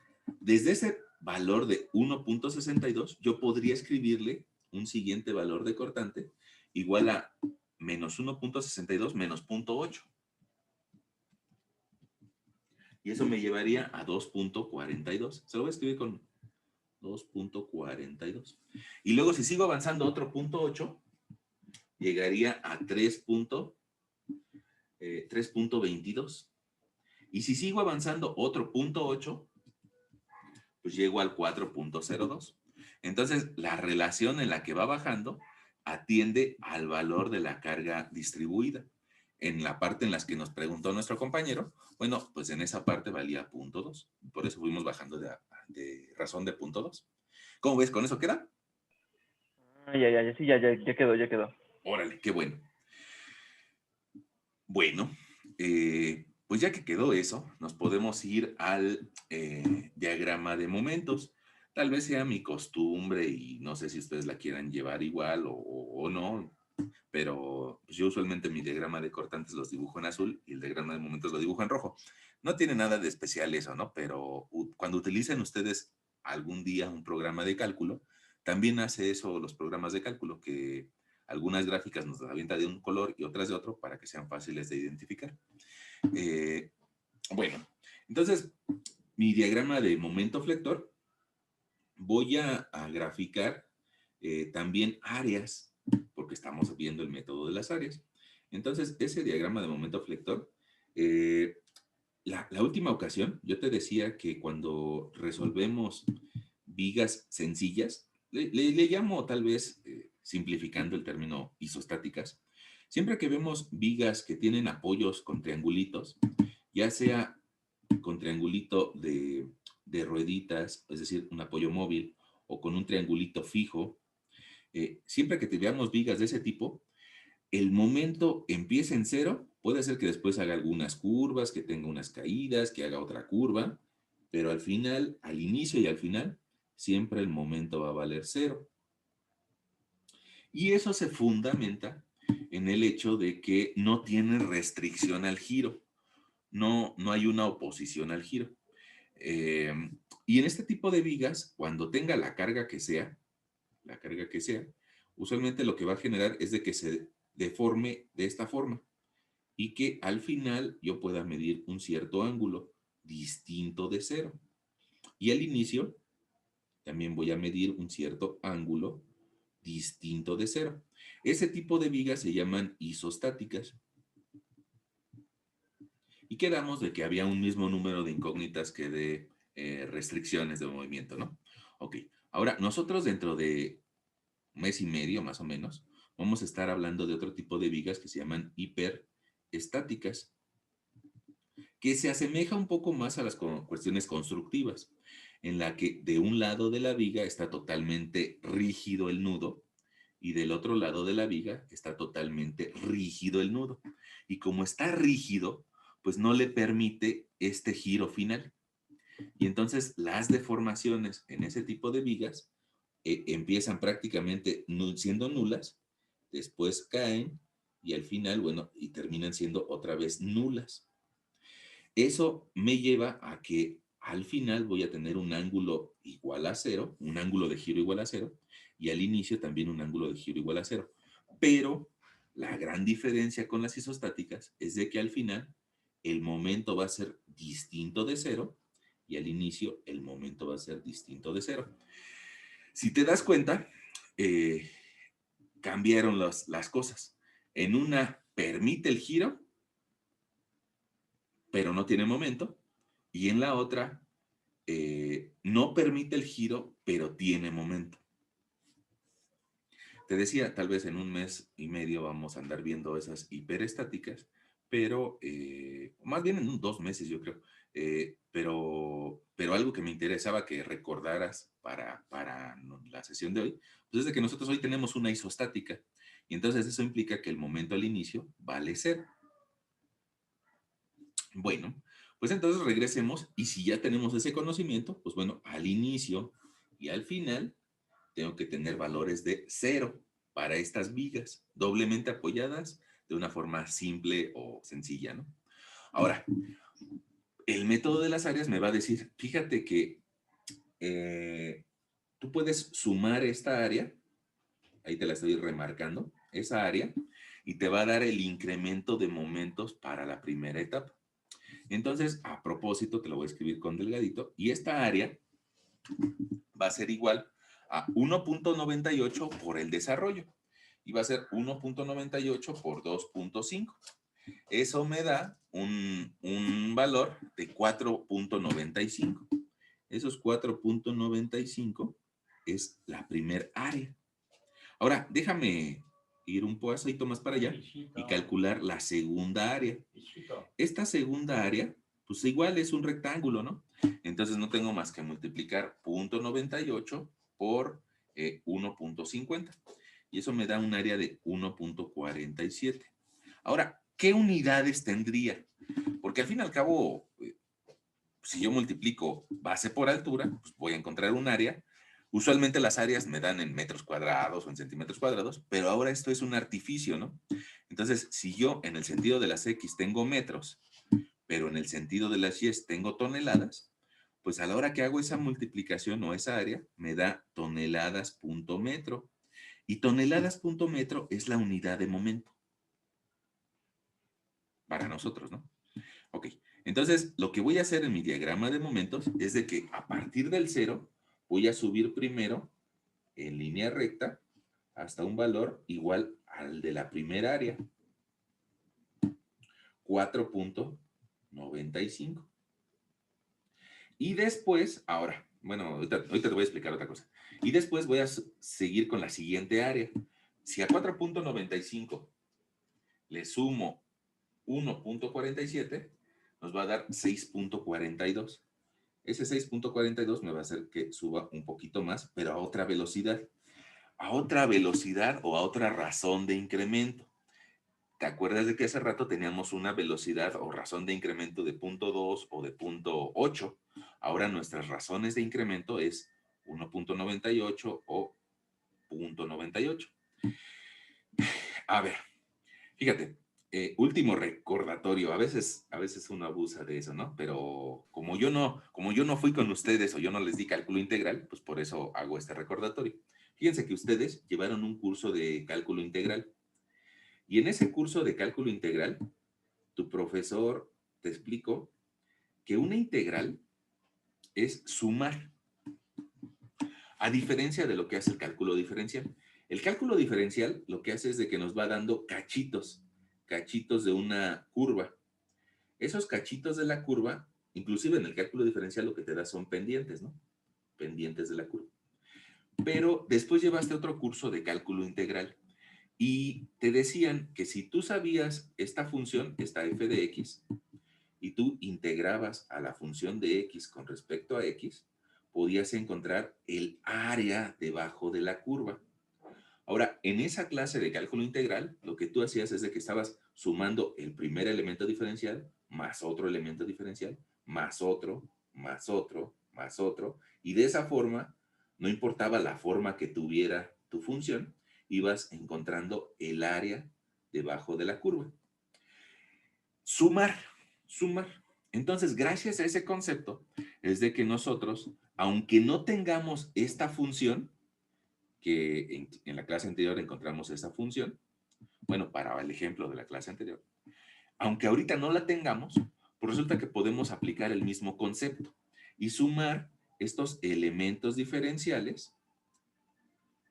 [SPEAKER 1] desde ese valor de 1.62, yo podría escribirle un siguiente valor de cortante igual a menos 1.62 menos 0.8. Y eso me llevaría a 2.42. Se lo voy a escribir con 2.42. Y luego si sigo avanzando otro 0.8, llegaría a 3.22. Y si sigo avanzando otro 0.8, pues llego al 4.02. Entonces, la relación en la que va bajando atiende al valor de la carga distribuida. En la parte en la que nos preguntó nuestro compañero, bueno, pues en esa parte valía 0.2. Por eso fuimos bajando de razón de 0.2. ¿Cómo ves? ¿Con eso queda?
[SPEAKER 4] Sí, ya quedó.
[SPEAKER 1] Órale, qué bueno. Bueno, pues ya que quedó eso, nos podemos ir al diagrama de momentos. Tal vez sea mi costumbre y no sé si ustedes la quieran llevar igual o no, pero pues yo usualmente mi diagrama de cortantes los dibujo en azul y el diagrama de momentos lo dibujo en rojo. No tiene nada de especial eso, ¿no? Pero cuando utilicen ustedes algún día un programa de cálculo, también hace eso los programas de cálculo, que algunas gráficas nos las avienta de un color y otras de otro para que sean fáciles de identificar. Bueno, entonces mi diagrama de momento flector voy a graficar también áreas, porque estamos viendo el método de las áreas. Entonces, ese diagrama de momento flector, la última ocasión, yo te decía que cuando resolvemos vigas sencillas, le llamo tal vez, simplificando el término, isostáticas. Siempre que vemos vigas que tienen apoyos con triangulitos, ya sea con triangulito de rueditas, es decir, un apoyo móvil, o con un triangulito fijo, siempre que te veamos vigas de ese tipo, el momento empieza en cero, puede ser que después haga algunas curvas, que tenga unas caídas, que haga otra curva, pero al final, al inicio y al final, siempre el momento va a valer cero. Y eso se fundamenta en el hecho de que no tiene restricción al giro, no hay una oposición al giro. Y en este tipo de vigas, cuando tenga la carga que sea, usualmente lo que va a generar es de que se deforme de esta forma y que al final yo pueda medir un cierto ángulo distinto de cero. Y al inicio también voy a medir un cierto ángulo distinto de cero. Ese tipo de vigas se llaman isostáticas. Y quedamos de que había un mismo número de incógnitas que de restricciones de movimiento, ¿no? Ok, ahora nosotros dentro de mes y medio más o menos, vamos a estar hablando de otro tipo de vigas que se llaman hiperestáticas, que se asemeja un poco más a las cuestiones constructivas, en la que de un lado de la viga está totalmente rígido el nudo y del otro lado de la viga está totalmente rígido el nudo. Y como está rígido, pues no le permite este giro final. Y entonces las deformaciones en ese tipo de vigas empiezan prácticamente siendo nulas, después caen y al final, bueno, y terminan siendo otra vez nulas. Eso me lleva a que al final voy a tener un ángulo igual a cero, un ángulo de giro igual a cero, y al inicio también un ángulo de giro igual a cero. Pero la gran diferencia con las isostáticas es de que al final el momento va a ser distinto de cero y al inicio el momento va a ser distinto de cero. Si te das cuenta, cambiaron las cosas. En una permite el giro, pero no tiene momento. Y en la otra, no permite el giro, pero tiene momento. Te decía, tal vez en un mes y medio vamos a andar viendo esas hiperestáticas, pero más bien en 2 meses yo creo. Pero algo que me interesaba que recordaras para la sesión de hoy, pues es de que nosotros hoy tenemos una isostática y entonces eso implica que el momento al inicio vale 0. Bueno, pues entonces regresemos y si ya tenemos ese conocimiento, pues bueno, al inicio y al final tengo que tener valores de 0 para estas vigas doblemente apoyadas de una forma simple o sencilla, ¿no? Ahora, el método de las áreas me va a decir, fíjate que tú puedes sumar esta área, ahí te la estoy remarcando, esa área, y te va a dar el incremento de momentos para la primera etapa. Entonces, a propósito, te lo voy a escribir con delgadito, y esta área va a ser igual a 1.98 por el desarrollo, y va a ser 1.98 por 2.5. Eso me da un valor de 4.95. Esos 4.95 es la primer área. Ahora, déjame ir un poquito más para allá y calcular la segunda área. Esta segunda área, pues igual es un rectángulo, ¿no? Entonces no tengo más que multiplicar 0.98 por 1.50. Y eso me da un área de 1.47. Ahora, ¿qué unidades tendría? Porque al fin y al cabo, si yo multiplico base por altura, pues voy a encontrar un área. Usualmente las áreas me dan en metros cuadrados o en centímetros cuadrados, pero ahora esto es un artificio, ¿no? Entonces, si yo en el sentido de las X tengo metros, pero en el sentido de las Y tengo toneladas, pues a la hora que hago esa multiplicación o esa área, me da toneladas punto metro. Y toneladas punto metro es la unidad de momento. Para nosotros, ¿no? Ok, entonces lo que voy a hacer en mi diagrama de momentos es de que a partir del 0 voy a subir primero en línea recta hasta un valor igual al de la primera área, 4.95. Y después, ahora, bueno, ahorita te voy a explicar otra cosa. Y después voy a seguir con la siguiente área. Si a 4.95 le sumo 1.47, nos va a dar 6.42. Ese 6.42 me va a hacer que suba un poquito más, pero a otra velocidad. A otra velocidad o a otra razón de incremento. ¿Te acuerdas de que hace rato teníamos una velocidad o razón de incremento de 0.2 o de 0.8? Ahora nuestras razones de incremento es 1.98 o 0.98. A ver, fíjate, último recordatorio, a veces uno abusa de eso, ¿no? Pero como yo no fui con ustedes o yo no les di cálculo integral, pues por eso hago este recordatorio. Fíjense que ustedes llevaron un curso de cálculo integral. Y en ese curso de cálculo integral, tu profesor te explicó que una integral es sumar, a diferencia de lo que hace el cálculo diferencial. El cálculo diferencial lo que hace es de que nos va dando cachitos de una curva. Esos cachitos de la curva, inclusive en el cálculo diferencial lo que te da son pendientes, ¿no? Pendientes de la curva. Pero después llevaste otro curso de cálculo integral y te decían que si tú sabías esta función, esta f de x, y tú integrabas a la función de x con respecto a x, podías encontrar el área debajo de la curva. Ahora, en esa clase de cálculo integral, lo que tú hacías es de que estabas sumando el primer elemento diferencial, más otro elemento diferencial, más otro, más otro, más otro, y de esa forma, no importaba la forma que tuviera tu función, ibas encontrando el área debajo de la curva. Sumar. Entonces, gracias a ese concepto, es de que nosotros, aunque no tengamos esta función, que en la clase anterior encontramos esa función, bueno, para el ejemplo de la clase anterior, aunque ahorita no la tengamos, pues resulta que podemos aplicar el mismo concepto y sumar estos elementos diferenciales.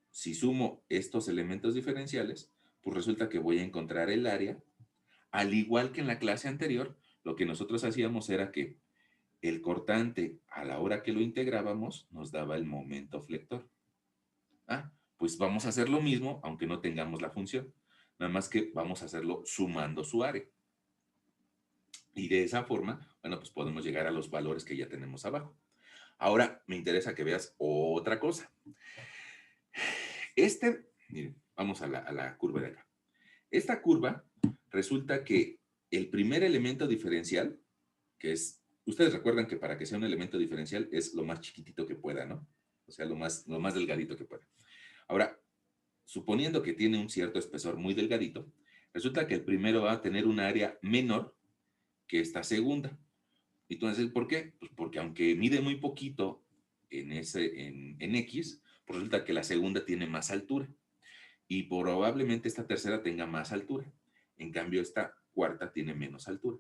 [SPEAKER 1] Si sumo estos elementos diferenciales, pues resulta que voy a encontrar el área. Al igual que en la clase anterior, lo que nosotros hacíamos era que el cortante, a la hora que lo integrábamos, nos daba el momento flector. Pues vamos a hacer lo mismo, aunque no tengamos la función. Nada más que vamos a hacerlo sumando su área. Y de esa forma, bueno, pues podemos llegar a los valores que ya tenemos abajo. Ahora, me interesa que veas otra cosa. Miren, vamos a la curva de acá. Esta curva resulta que el primer elemento diferencial, que es, ustedes recuerdan que para que sea un elemento diferencial es lo más chiquitito que pueda, ¿no? O sea, lo más delgadito que pueda. Ahora, suponiendo que tiene un cierto espesor muy delgadito, resulta que el primero va a tener un área menor que esta segunda. Entonces, ¿por qué? Pues porque aunque mide muy poquito en X, pues resulta que la segunda tiene más altura y probablemente esta tercera tenga más altura. En cambio, esta cuarta tiene menos altura.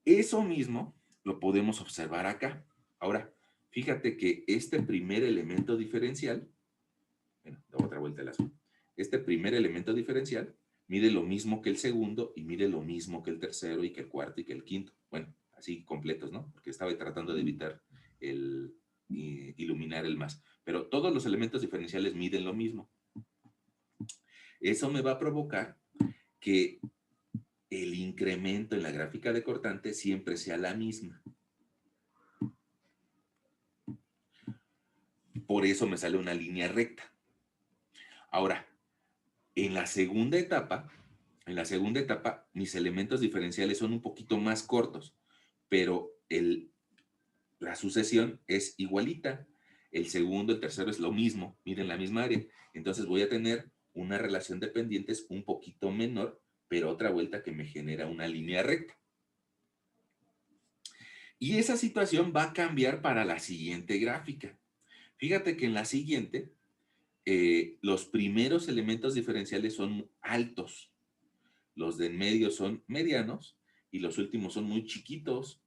[SPEAKER 1] Eso mismo lo podemos observar acá. Ahora, fíjate que este primer elemento diferencial, bueno, da otra vuelta el azul, este primer elemento diferencial mide lo mismo que el segundo y mide lo mismo que el tercero y que el cuarto y que el quinto. Bueno, así completos, ¿no? Porque estaba tratando de evitar iluminar el más. Pero todos los elementos diferenciales miden lo mismo. Eso me va a provocar que el incremento en la gráfica de cortante siempre sea la misma. Por eso me sale una línea recta. Ahora, en la segunda etapa, mis elementos diferenciales son un poquito más cortos, pero la sucesión es igualita. El segundo, el tercero es lo mismo, miren la misma área. Entonces voy a tener una relación de pendientes un poquito menor, pero otra vuelta que me genera una línea recta. Y esa situación va a cambiar para la siguiente gráfica. Fíjate que en la siguiente, los primeros elementos diferenciales son altos, los de en medio son medianos y los últimos son muy chiquitos.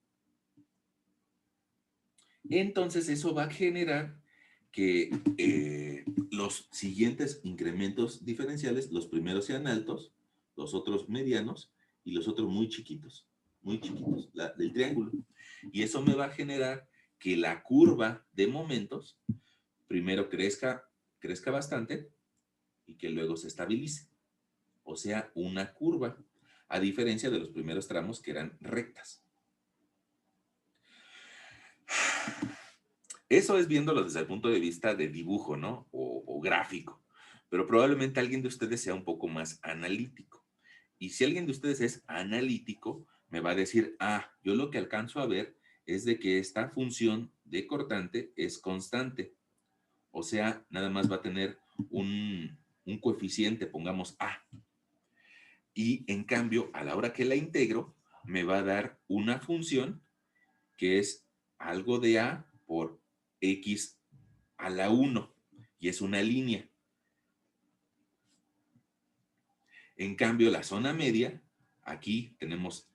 [SPEAKER 1] Entonces eso va a generar que los siguientes incrementos diferenciales, los primeros sean altos, los otros medianos y los otros muy chiquitos, del triángulo. Y eso me va a generar que la curva de momentos primero crezca bastante y que luego se estabilice. O sea, una curva, a diferencia de los primeros tramos que eran rectas. Eso es viéndolo desde el punto de vista de dibujo, ¿no? O gráfico. Pero probablemente alguien de ustedes sea un poco más analítico. Y si alguien de ustedes es analítico, me va a decir, yo lo que alcanzo a ver es de que esta función de cortante es constante. O sea, nada más va a tener un coeficiente, pongamos A. Y en cambio, a la hora que la integro, me va a dar una función que es algo de A por X a la 1. Y es una línea. En cambio, la zona media, aquí tenemos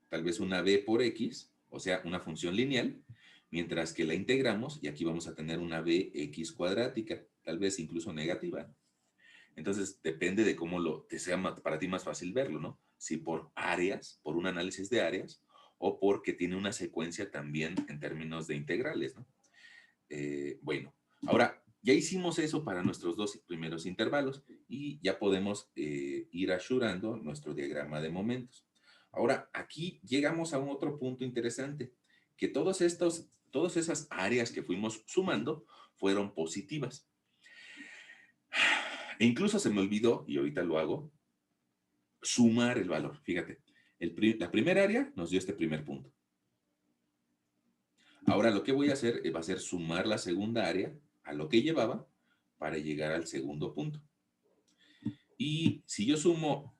[SPEAKER 1] tal vez una B por X, o sea, una función lineal, mientras que la integramos y aquí vamos a tener una BX cuadrática, tal vez incluso negativa. Entonces, depende de cómo te sea para ti más fácil verlo, ¿no? Si por áreas, por un análisis de áreas, o porque tiene una secuencia también en términos de integrales, ¿no? Bueno, ahora ya hicimos eso para nuestros dos primeros intervalos y ya podemos ir asurando nuestro diagrama de momentos. Ahora, aquí llegamos a un otro punto interesante, que todas esas áreas que fuimos sumando fueron positivas. E incluso se me olvidó, y ahorita lo hago, sumar el valor. Fíjate, la primera área nos dio este primer punto. Ahora lo que voy a hacer va a ser sumar la segunda área a lo que llevaba para llegar al segundo punto. Y si yo sumo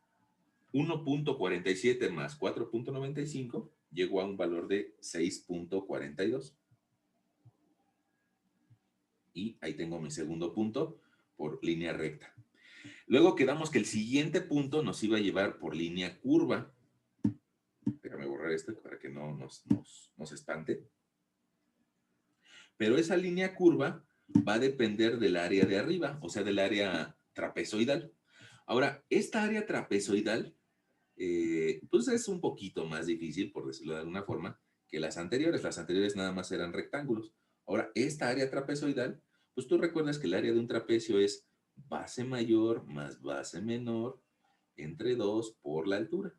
[SPEAKER 1] 1.47 más 4.95, llego a un valor de 6.42. Y ahí tengo mi segundo punto por línea recta. Luego quedamos que el siguiente punto nos iba a llevar por línea curva. Déjame borrar esto para que no nos espante. Pero esa línea curva va a depender del área de arriba, o sea, del área trapezoidal. Ahora, esta área trapezoidal, pues es un poquito más difícil, por decirlo de alguna forma, que las anteriores. Las anteriores nada más eran rectángulos. Ahora, esta área trapezoidal, pues tú recuerdas que el área de un trapecio es base mayor más base menor entre 2 por la altura.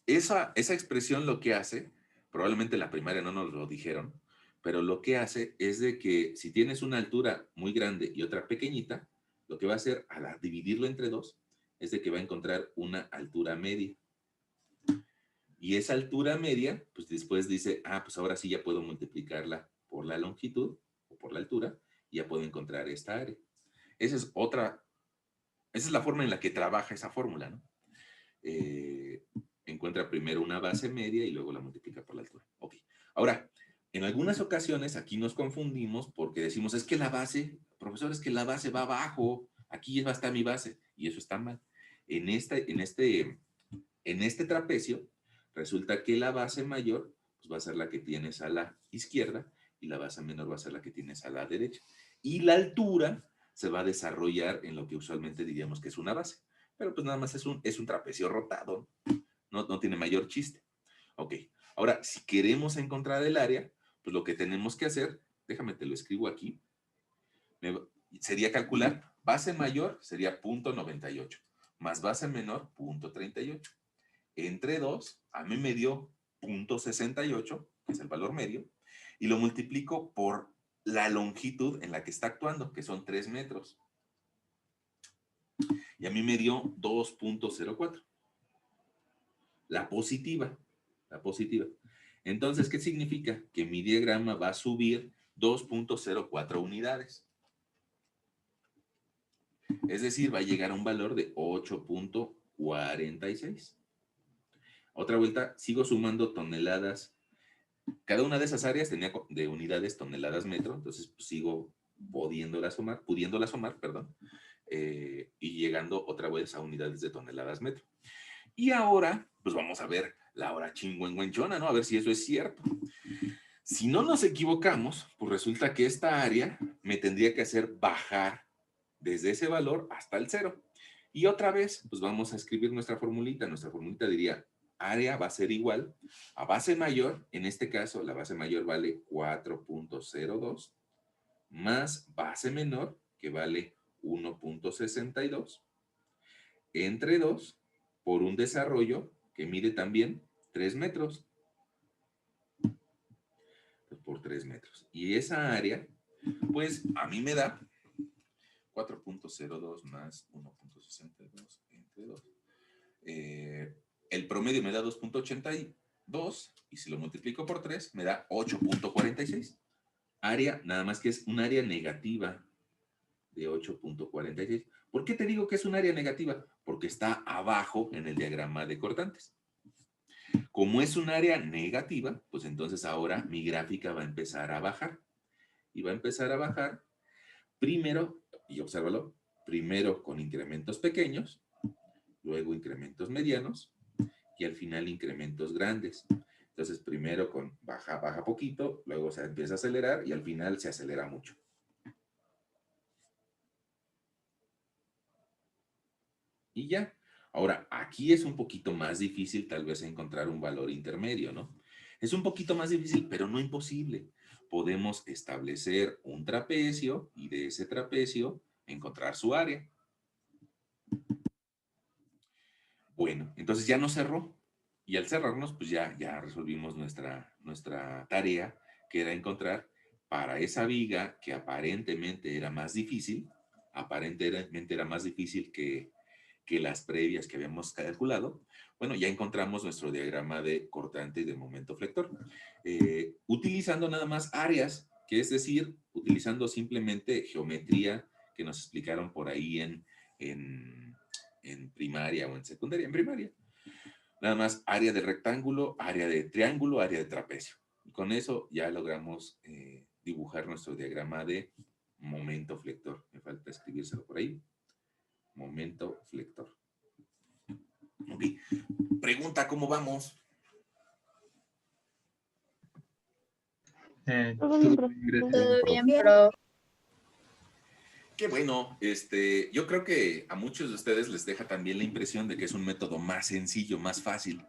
[SPEAKER 1] Esa expresión lo que hace, probablemente en la primaria no nos lo dijeron, pero lo que hace es de que si tienes una altura muy grande y otra pequeñita, lo que va a hacer al dividirlo entre 2 es de que va a encontrar una altura media. Y esa altura media, pues después dice, pues ahora sí ya puedo multiplicarla por la longitud o por la altura y ya puedo encontrar esta área. Esa es la forma en la que trabaja esa fórmula, ¿no? Encuentra primero una base media y luego la multiplica por la altura. Ok. Ahora, En algunas ocasiones aquí nos confundimos porque decimos, es que la base, profesor, es que la base va abajo, aquí va a estar mi base, y eso está mal. En este trapecio, resulta que la base mayor pues va a ser la que tienes a la izquierda y la base menor va a ser la que tienes a la derecha. Y la altura se va a desarrollar en lo que usualmente diríamos que es una base. Pero pues nada más es un trapecio rotado, no tiene mayor chiste. Ok, ahora si queremos encontrar el área, pues lo que tenemos que hacer, déjame te lo escribo aquí, sería calcular base mayor sería 0.98 más base menor 0.38. Entre 2, a mí me dio 0.68, que es el valor medio, y lo multiplico por la longitud en la que está actuando, que son 3 metros. Y a mí me dio 2.04. La positiva. La positiva. Entonces, ¿qué significa? Que mi diagrama va a subir 2.04 unidades. Es decir, va a llegar a un valor de 8.46. Otra vuelta, sigo sumando toneladas. Cada una de esas áreas tenía de unidades toneladas metro, entonces pues, sigo pudiéndola sumar, perdón, y llegando otra vez a unidades de toneladas metro. Y ahora, pues vamos a ver la hora chingüengüenchona, ¿no? A ver si eso es cierto. Si no nos equivocamos, pues resulta que esta área me tendría que hacer bajar desde ese valor hasta el 0. Y otra vez, pues vamos a escribir nuestra formulita. Nuestra formulita diría, área va a ser igual a base mayor, en este caso la base mayor vale 4.02, más base menor, que vale 1.62, entre 2, por un desarrollo que mide también 3 metros. Por 3 metros. Y esa área, pues a mí me da 4.02 más 1.62 entre 2. El promedio me da 2.82 y si lo multiplico por 3 me da 8.46. Área, nada más que es un área negativa de 8.46. ¿Por qué te digo que es un área negativa? Porque está abajo en el diagrama de cortantes. Como es un área negativa, pues entonces ahora mi gráfica va a empezar a bajar. Y va a empezar a bajar primero, y obsérvalo, primero con incrementos pequeños, luego incrementos medianos y al final incrementos grandes. Entonces primero con baja poquito, luego se empieza a acelerar y al final se acelera mucho. Y ya. Ahora, aquí es un poquito más difícil tal vez encontrar un valor intermedio, ¿no? Es un poquito más difícil, pero no imposible. Podemos establecer un trapecio y de ese trapecio encontrar su área. Bueno, entonces ya nos cerró. Y al cerrarnos, pues ya resolvimos nuestra tarea, que era encontrar para esa viga que aparentemente era más difícil que las previas que habíamos calculado. Bueno, ya encontramos nuestro diagrama de cortante y de momento flector. Utilizando nada más áreas, que es decir, utilizando simplemente geometría que nos explicaron por ahí en primaria o en secundaria, en primaria. Nada más área de rectángulo, área de triángulo, área de trapecio. Y con eso ya logramos dibujar nuestro diagrama de momento flector. Me falta escribírselo por ahí. Momento flector. Ok. Pregunta, ¿cómo vamos?
[SPEAKER 2] Todo bien, profe.
[SPEAKER 3] Todo bien, pero
[SPEAKER 1] Qué bueno. Yo creo que a muchos de ustedes les deja también la impresión de que es un método más sencillo, más fácil.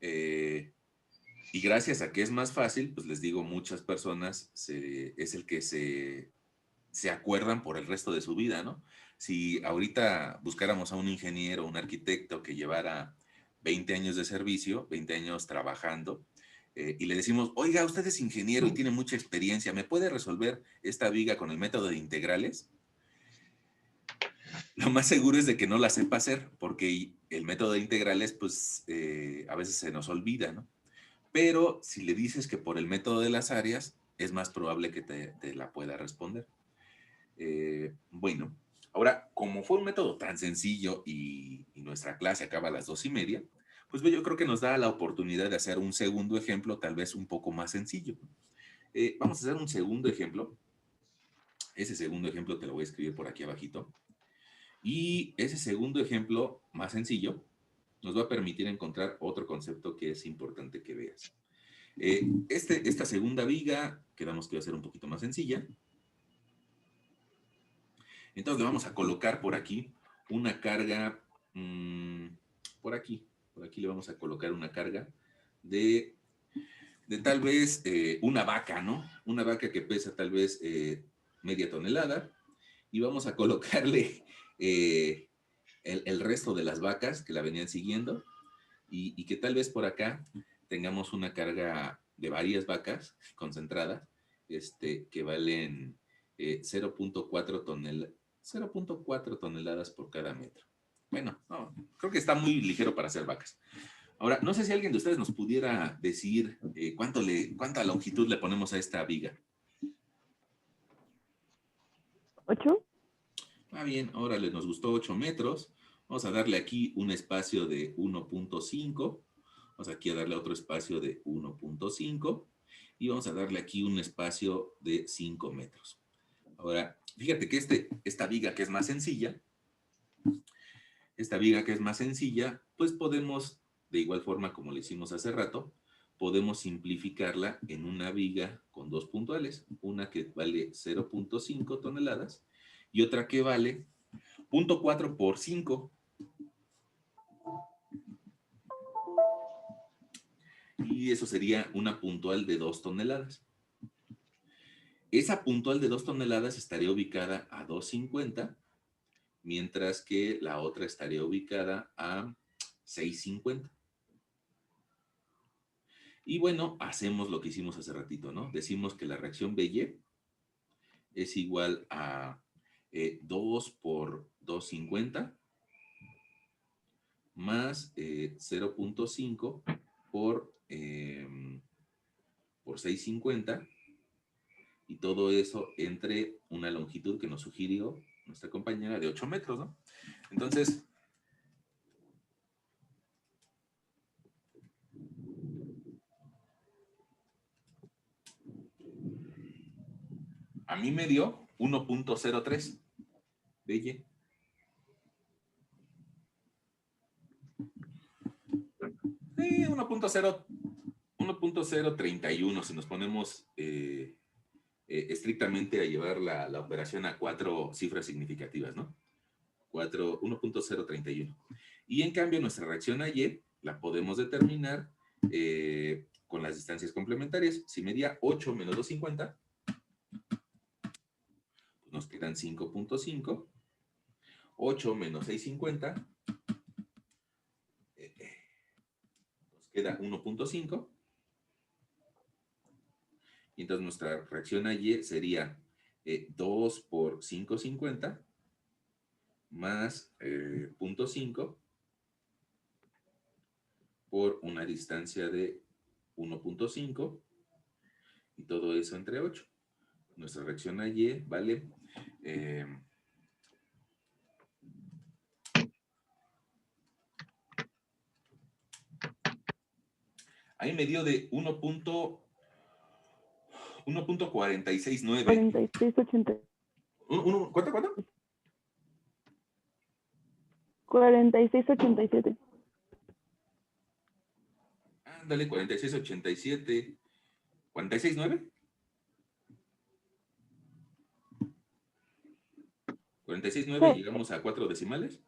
[SPEAKER 1] Y gracias a que es más fácil, pues les digo, muchas personas es el que se acuerdan por el resto de su vida, ¿no? Si ahorita buscáramos a un ingeniero, un arquitecto que llevara 20 años de servicio, 20 años trabajando, y le decimos, oiga, usted es ingeniero y tiene mucha experiencia, ¿me puede resolver esta viga con el método de integrales? Lo más seguro es de que no la sepa hacer, porque el método de integrales, pues, a veces se nos olvida, ¿no? Pero si le dices que por el método de las áreas, es más probable que te la pueda responder. Bueno, ahora, como fue un método tan sencillo y nuestra clase acaba a las 2:30, pues yo creo que nos da la oportunidad de hacer un segundo ejemplo, tal vez un poco más sencillo. Vamos a hacer un segundo ejemplo. Ese segundo ejemplo te lo voy a escribir por aquí abajito. Y ese segundo ejemplo, más sencillo, nos va a permitir encontrar otro concepto que es importante que veas. Esta segunda viga, quedamos que va a ser un poquito más sencilla. Entonces le vamos a colocar por aquí una carga, por aquí le vamos a colocar una carga de tal vez una vaca, ¿no? Una vaca que pesa tal vez media tonelada, y vamos a colocarle el resto de las vacas que la venían siguiendo, y que tal vez por acá tengamos una carga de varias vacas concentradas, que valen 0.4 toneladas por cada metro. Bueno, no, creo que está muy ligero para hacer vacas. Ahora, no sé si alguien de ustedes nos pudiera decir cuánta longitud le ponemos a esta viga.
[SPEAKER 2] 8.
[SPEAKER 1] Ah, bien, órale, nos gustó 8 metros. Vamos a darle aquí un espacio de 1.5. Vamos aquí a darle otro espacio de 1.5. Y vamos a darle aquí un espacio de 5 metros. Ahora, fíjate que esta viga que es más sencilla, pues podemos, de igual forma como lo hicimos hace rato, podemos simplificarla en una viga con dos puntuales, una que vale 0.5 toneladas y otra que vale 0.4 por 5. Y eso sería una puntual de 2 toneladas. Esa puntual de 2 toneladas estaría ubicada a 2.50, mientras que la otra estaría ubicada a 6.50. Y bueno, hacemos lo que hicimos hace ratito, ¿no? Decimos que la reacción BY es igual a 2 por 2.50 más 0.5 por 6.50, y todo eso entre una longitud que nos sugirió nuestra compañera de 8 metros, ¿no? Entonces, a mí me dio 1.03 de Y. Sí, 1.031 si nos ponemos estrictamente a llevar la operación a 4 cifras significativas, ¿no? 1.031. Y en cambio nuestra reacción a Y la podemos determinar con las distancias complementarias. Si medía 8 menos 2.50, pues nos quedan 5.5. 8 menos 6.50, nos queda 1.5. Y entonces nuestra reacción a Y sería 2 por 5.50 más 0.5 por una distancia de 1.5, y todo eso entre 8. Nuestra reacción a Y vale ahí me dio de 1.469.
[SPEAKER 2] 46.80.
[SPEAKER 1] ¿Cuánto?
[SPEAKER 2] 46.87.
[SPEAKER 1] Ándale, 46.87. 46.9. 46.9,
[SPEAKER 2] Sí.
[SPEAKER 1] llegamos a 4 decimales.
[SPEAKER 6] Sí,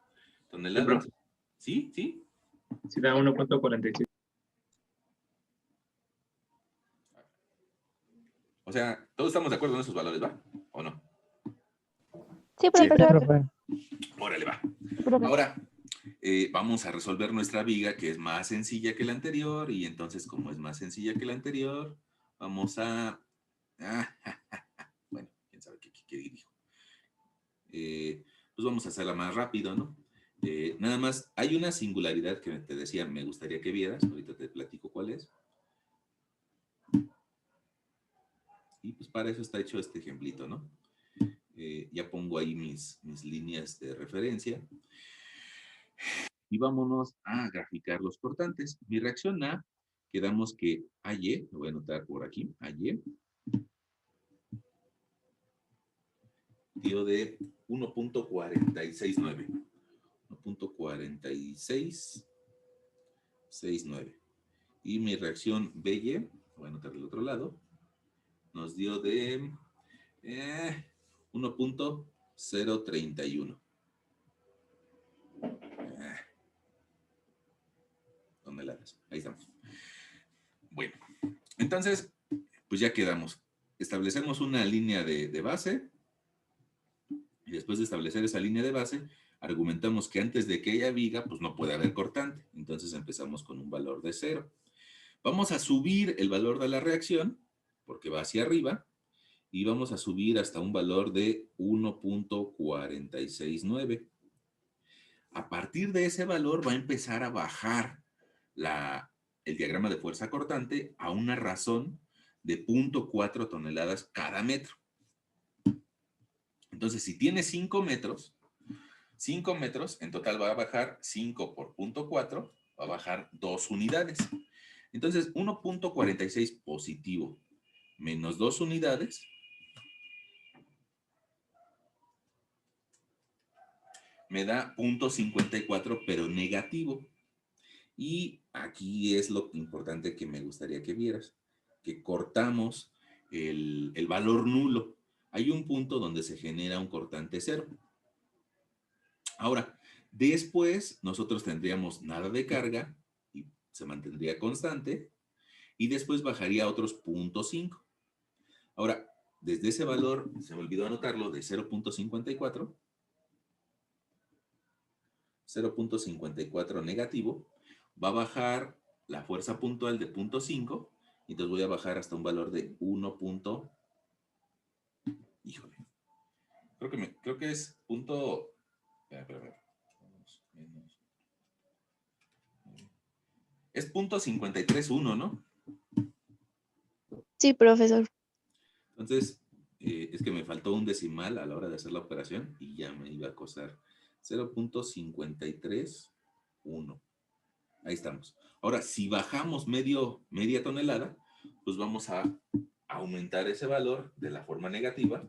[SPEAKER 1] Toneladas.
[SPEAKER 6] profe.
[SPEAKER 1] ¿Sí? ¿Sí?
[SPEAKER 6] Sí, da 1.46.
[SPEAKER 1] O sea, todos estamos de acuerdo en esos valores, ¿va? ¿O no?
[SPEAKER 3] Sí,
[SPEAKER 6] Sí,
[SPEAKER 3] profesor.
[SPEAKER 6] profe.
[SPEAKER 1] Órale, va.
[SPEAKER 2] Profe.
[SPEAKER 1] Ahora, vamos a resolver nuestra viga, que es más sencilla que la anterior, y entonces, como es más sencilla que la anterior, vamos a... bueno, quién sabe qué dijo. Pues vamos a hacerla más rápido, ¿no? Nada más, hay una singularidad que te decía, me gustaría que vieras, ahorita te platico cuál es. Y pues para eso está hecho este ejemplito, ¿no? Ya pongo ahí mis líneas de referencia. Y vámonos a graficar los cortantes. Mi reacción A, quedamos que AY, lo voy a anotar por aquí, AY, Dio de 1.469. 1.4669. Y mi reacción BY, voy a anotar del otro lado, nos dio de 1.031. Toneladas. Ahí estamos. Bueno, entonces, pues ya quedamos. Establecemos una línea de base. Y después de establecer esa línea de base, argumentamos que antes de que haya viga, pues no puede haber cortante. Entonces empezamos con un valor de 0. Vamos a subir el valor de la reacción, porque va hacia arriba, y vamos a subir hasta un valor de 1.469. A partir de ese valor va a empezar a bajar el diagrama de fuerza cortante a una razón de 0.4 toneladas cada metro. Entonces, si tiene 5 metros, en total va a bajar 5 por 0.4, va a bajar 2 unidades. Entonces, 1.46 positivo menos 2 unidades me da 0.54, pero negativo. Y aquí es lo importante que me gustaría que vieras, que cortamos el valor nulo. Hay un punto donde se genera un cortante 0. Ahora, después nosotros tendríamos nada de carga y se mantendría constante, y después bajaría a otros 0.5. Ahora, desde ese valor, se me olvidó anotarlo, de 0.54, 0.54 negativo, va a bajar la fuerza puntual de 0.5, y entonces voy a bajar hasta un valor de 1. Híjole. Creo que es punto... Espera. Es 0.531, ¿no?
[SPEAKER 3] Sí, profesor.
[SPEAKER 1] Entonces, es que me faltó un decimal a la hora de hacer la operación y ya me iba a costar 0.531. Ahí estamos. Ahora, si bajamos media tonelada, pues vamos a aumentar ese valor de la forma negativa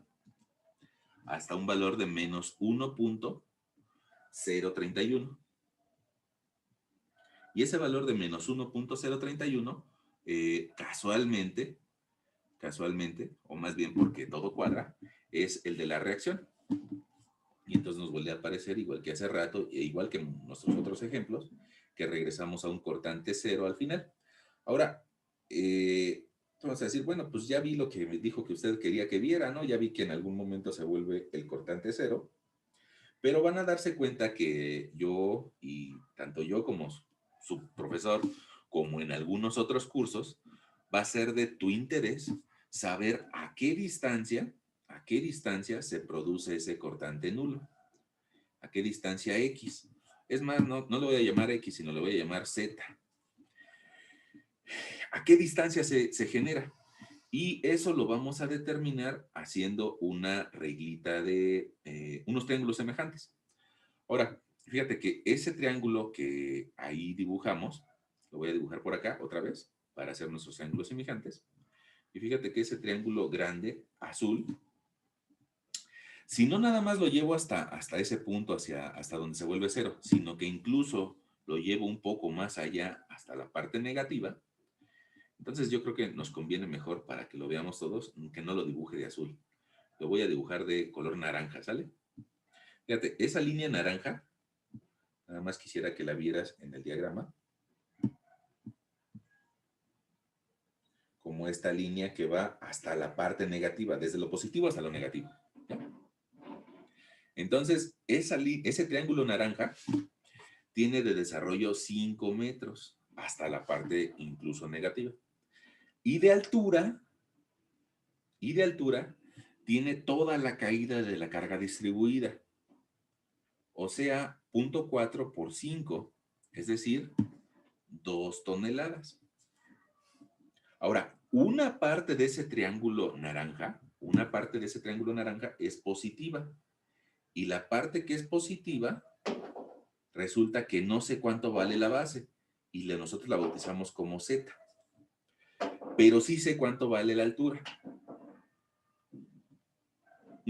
[SPEAKER 1] hasta un valor de menos 1.031. Y ese valor de menos 1.031, casualmente, o más bien porque todo cuadra, es el de la reacción. Y entonces nos vuelve a aparecer igual que hace rato, e igual que en nuestros otros ejemplos, que regresamos a un cortante 0 al final. Ahora, vamos a decir, bueno, pues ya vi lo que me dijo que usted quería que viera, ¿no? Ya vi que en algún momento se vuelve el cortante 0, pero van a darse cuenta que yo, y tanto yo como su profesor, como en algunos otros cursos, va a ser de tu interés saber a qué distancia se produce ese cortante nulo. ¿A qué distancia X? Es más, no le voy a llamar X, sino le voy a llamar Z. ¿A qué distancia se genera? Y eso lo vamos a determinar haciendo una reglita de unos triángulos semejantes. Ahora, fíjate que ese triángulo que ahí dibujamos, lo voy a dibujar por acá otra vez, para hacer nuestros triángulos semejantes. Y fíjate que ese triángulo grande, azul, si no nada más lo llevo hasta ese punto, hasta donde se vuelve 0, sino que incluso lo llevo un poco más allá, hasta la parte negativa, entonces yo creo que nos conviene mejor, para que lo veamos todos, que no lo dibuje de azul. Lo voy a dibujar de color naranja, ¿sale? Fíjate, esa línea naranja, nada más quisiera que la vieras en el diagrama, como esta línea que va hasta la parte negativa, desde lo positivo hasta lo negativo. ¿Ya? Entonces, ese triángulo naranja tiene de desarrollo 5 metros, hasta la parte incluso negativa. Y de altura, tiene toda la caída de la carga distribuida. O sea, 0.4 por 5, es decir, 2 toneladas. Ahora, una parte de ese triángulo naranja es positiva. Y la parte que es positiva, resulta que no sé cuánto vale la base. Y nosotros la bautizamos como Z. Pero sí sé cuánto vale la altura.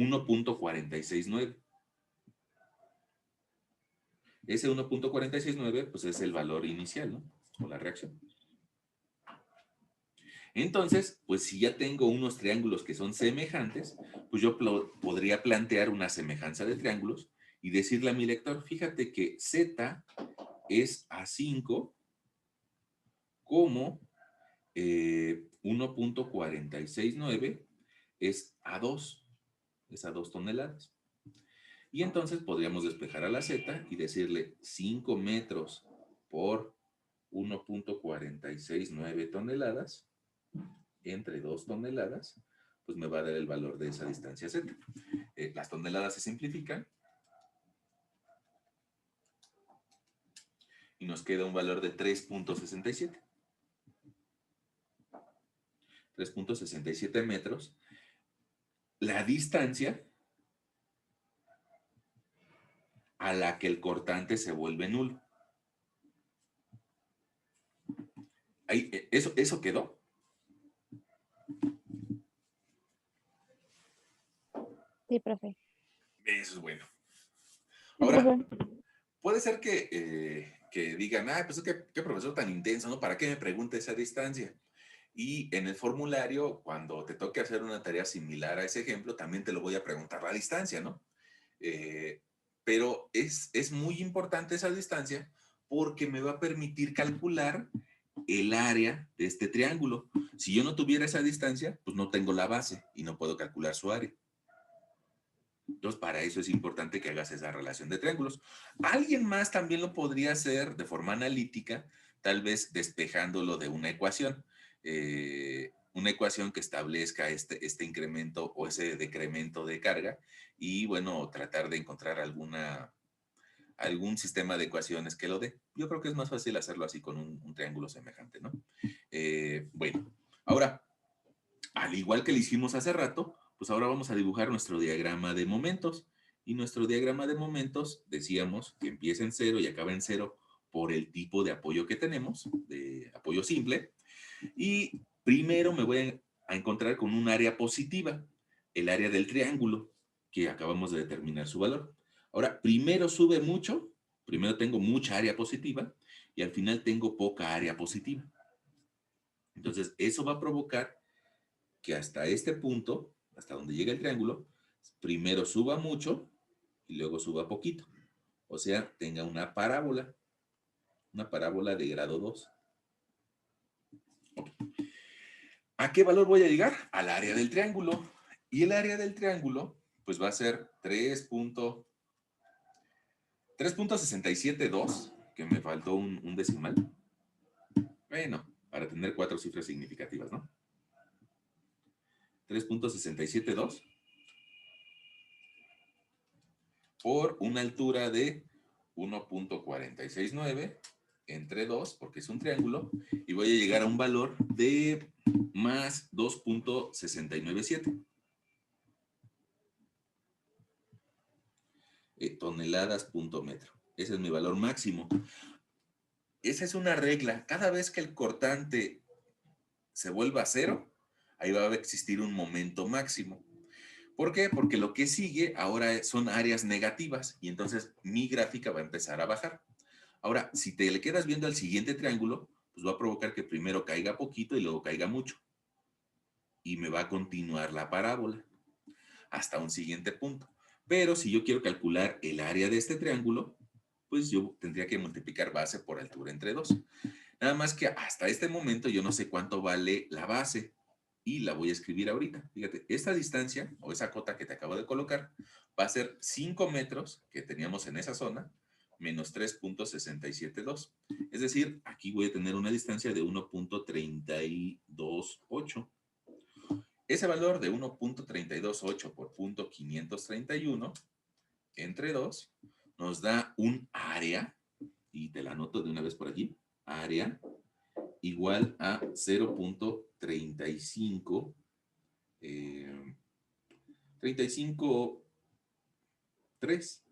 [SPEAKER 1] 1.469. Ese 1.469 pues es el valor inicial, ¿no? O la reacción. Entonces, pues si ya tengo unos triángulos que son semejantes, pues yo podría plantear una semejanza de triángulos y decirle a mi lector, fíjate que Z es A5 como 1.469 es A2 toneladas. Y entonces podríamos despejar a la Z y decirle 5 metros por 1.469 toneladas entre 2 toneladas, pues me va a dar el valor de esa distancia Z. Las toneladas se simplifican y nos queda un valor de 3.67. 3.67 metros. La distancia a la que el cortante se vuelve nulo. Ahí, ¿eso quedó?
[SPEAKER 3] Sí, profe.
[SPEAKER 1] Eso es bueno.
[SPEAKER 2] Sí,
[SPEAKER 1] Ahora,
[SPEAKER 2] profe.
[SPEAKER 1] puede ser que digan, pues es que qué profesor tan intenso, ¿no? ¿Para qué me pregunta esa distancia? Y en el formulario, cuando te toque hacer una tarea similar a ese ejemplo, también te lo voy a preguntar la distancia, ¿no? Pero es muy importante esa distancia porque me va a permitir calcular el área de este triángulo. Si yo no tuviera esa distancia, pues no tengo la base y no puedo calcular su área. Entonces, para eso es importante que hagas esa relación de triángulos. Alguien más también lo podría hacer de forma analítica, tal vez despejándolo de una ecuación. Una ecuación que establezca este incremento o ese decremento de carga y, bueno, tratar de encontrar algún sistema de ecuaciones que lo dé. Yo creo que es más fácil hacerlo así con un triángulo semejante, ¿no? Bueno, ahora, al igual que lo hicimos hace rato, pues ahora vamos a dibujar nuestro diagrama de momentos. Y nuestro diagrama de momentos, decíamos que empieza en 0 y acaba en 0 por el tipo de apoyo que tenemos, de apoyo simple. Y primero me voy a encontrar con un área positiva, el área del triángulo, que acabamos de determinar su valor. Ahora, primero sube mucho, primero tengo mucha área positiva y al final tengo poca área positiva. Entonces, eso va a provocar que hasta este punto, hasta donde llega el triángulo, primero suba mucho y luego suba poquito. O sea, tenga una parábola de grado 2. ¿A qué valor voy a llegar? Al área del triángulo. Y el área del triángulo, pues va a ser 3.672, que me faltó un decimal. Bueno, para tener 4 cifras significativas, ¿no? 3.672 por una altura de 1.469 entre 2, porque es un triángulo, y voy a llegar a un valor de más 2.697 toneladas punto metro. Ese es mi valor máximo. Esa es una regla. Cada vez que el cortante se vuelva a 0, ahí va a existir un momento máximo. ¿Por qué? Porque lo que sigue ahora son áreas negativas y entonces mi gráfica va a empezar a bajar. Ahora, si te le quedas viendo al siguiente triángulo, pues va a provocar que primero caiga poquito y luego caiga mucho. Y me va a continuar la parábola hasta un siguiente punto. Pero si yo quiero calcular el área de este triángulo, pues yo tendría que multiplicar base por altura entre 2. Nada más que hasta este momento yo no sé cuánto vale la base y la voy a escribir ahorita. Fíjate, esta distancia o esa cota que te acabo de colocar va a ser 5 metros que teníamos en esa zona menos 3.672. Es decir, aquí voy a tener una distancia de 1.328. Ese valor de 1.328 por 0.531 entre 2 nos da un área, y te la anoto de una vez por aquí, área igual a 0.35 35.3.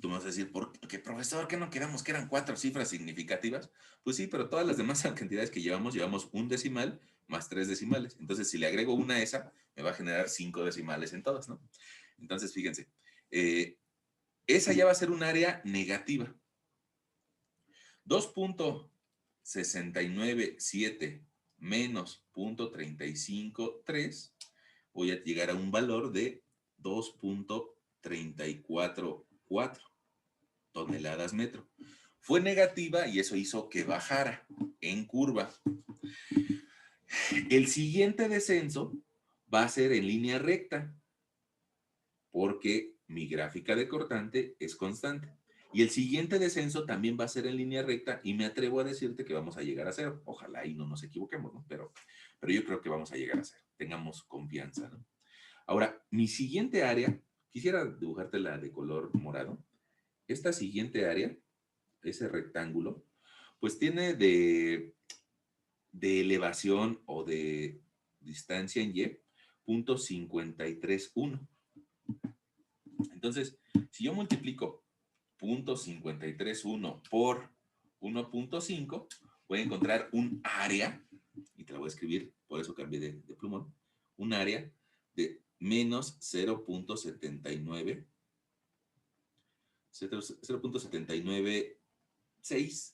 [SPEAKER 1] Tú me vas a decir, ¿por qué, profesor? ¿Qué no quedamos que eran 4 cifras significativas? Pues sí, pero todas las demás cantidades que llevamos un decimal más 3 decimales. Entonces, si le agrego una a esa, me va a generar 5 decimales en todas, ¿no? Entonces, fíjense, esa ya va a ser un área negativa. 2.697 menos 0.353, voy a llegar a un valor de 2.344 toneladas metro. Fue negativa y eso hizo que bajara en curva. El siguiente descenso va a ser en línea recta, porque mi gráfica de cortante es constante. Y el siguiente descenso también va a ser en línea recta y me atrevo a decirte que vamos a llegar a cero. Ojalá y no nos equivoquemos, ¿no? Pero yo creo que vamos a llegar a cero. Tengamos confianza, ¿no? Ahora, mi siguiente área, quisiera dibujártela de color morado. Esta siguiente área, ese rectángulo, pues tiene de elevación o de distancia en Y, 0.531. Entonces, si yo multiplico 0.531 por 1.5, voy a encontrar un área, y te la voy a escribir, por eso cambié de plumón, un área de menos 0.796.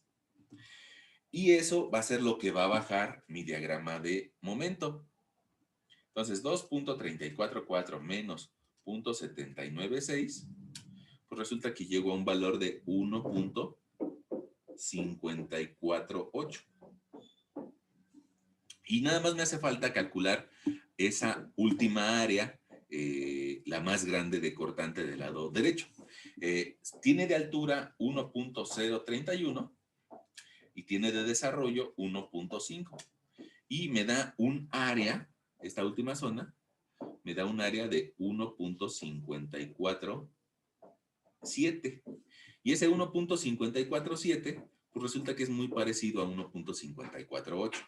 [SPEAKER 1] Y eso va a ser lo que va a bajar mi diagrama de momento. Entonces, 2.344 menos 0.796, pues resulta que llego a un valor de 1.548. Y nada más me hace falta calcular esa última área, la más grande de cortante del lado derecho. Tiene de altura 1.031 y tiene de desarrollo 1.5. Y me da un área, esta última zona, me da un área de 1.547. Y ese 1.547, pues resulta que es muy parecido a 1.548.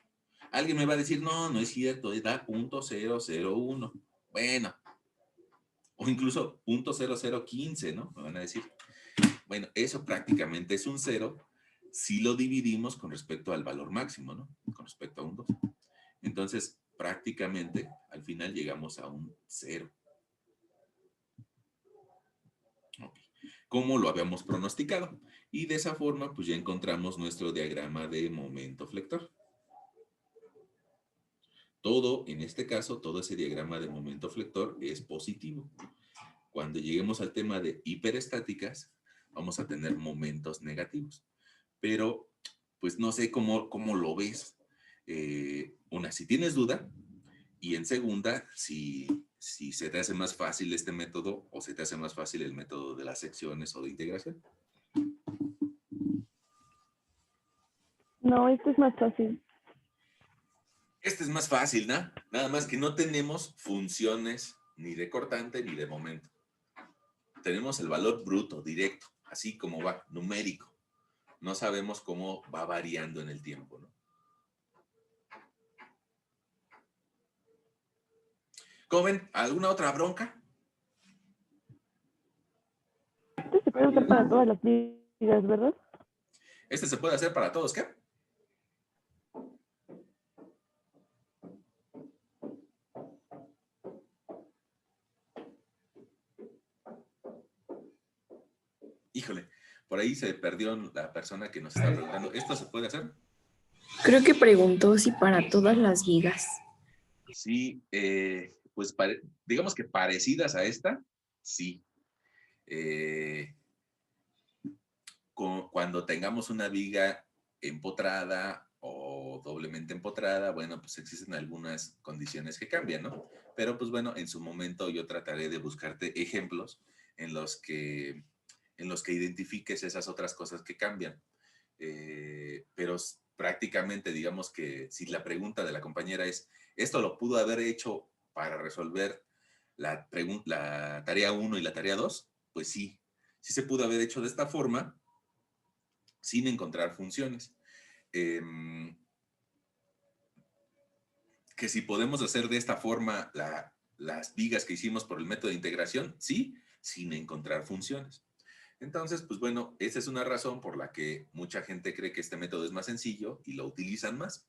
[SPEAKER 1] Alguien me va a decir, no, no es cierto, da 0.001. Bueno, o incluso 0.0015, ¿no? Me van a decir. Bueno, eso prácticamente es un 0 si lo dividimos con respecto al valor máximo, ¿no? Con respecto a un 2. Entonces, prácticamente, al final llegamos a un 0. Okay. Como lo habíamos pronosticado. Y de esa forma, pues ya encontramos nuestro diagrama de momento flector. Todo, en este caso, todo ese diagrama de momento flector es positivo. Cuando lleguemos al tema de hiperestáticas, vamos a tener momentos negativos. Pero, pues no sé cómo lo ves. Una, si tienes duda, y en segunda, si se te hace más fácil este método o se te hace más fácil el método de las secciones o de integración.
[SPEAKER 2] No, esto es más fácil.
[SPEAKER 1] Este es más fácil, ¿no? Nada más que no tenemos funciones ni de cortante ni de momento. Tenemos el valor bruto, directo, así como va, numérico. No sabemos cómo va variando en el tiempo, ¿no? ¿Cómo ven? ¿Alguna otra bronca?
[SPEAKER 2] Esto se puede usar para todas las vidas, ¿verdad?
[SPEAKER 1] Este se puede hacer para todos, ¿qué? Híjole, por ahí se perdió la persona que nos está preguntando. ¿Esto se puede hacer?
[SPEAKER 7] Creo que preguntó si para todas las vigas.
[SPEAKER 1] Sí, pues digamos que parecidas a esta, sí. Cuando tengamos una viga empotrada o doblemente empotrada, bueno, pues existen algunas condiciones que cambian, ¿no? Pero pues bueno, en su momento yo trataré de buscarte ejemplos en los que identifiques esas otras cosas que cambian. Pero prácticamente digamos que si la pregunta de la compañera es, ¿esto lo pudo haber hecho para resolver la tarea 1 y la tarea 2? Pues sí, sí se pudo haber hecho de esta forma sin encontrar funciones. Que si podemos hacer de esta forma las vigas que hicimos por el método de integración, sí, sin encontrar funciones. Entonces, pues bueno, esa es una razón por la que mucha gente cree que este método es más sencillo y lo utilizan más.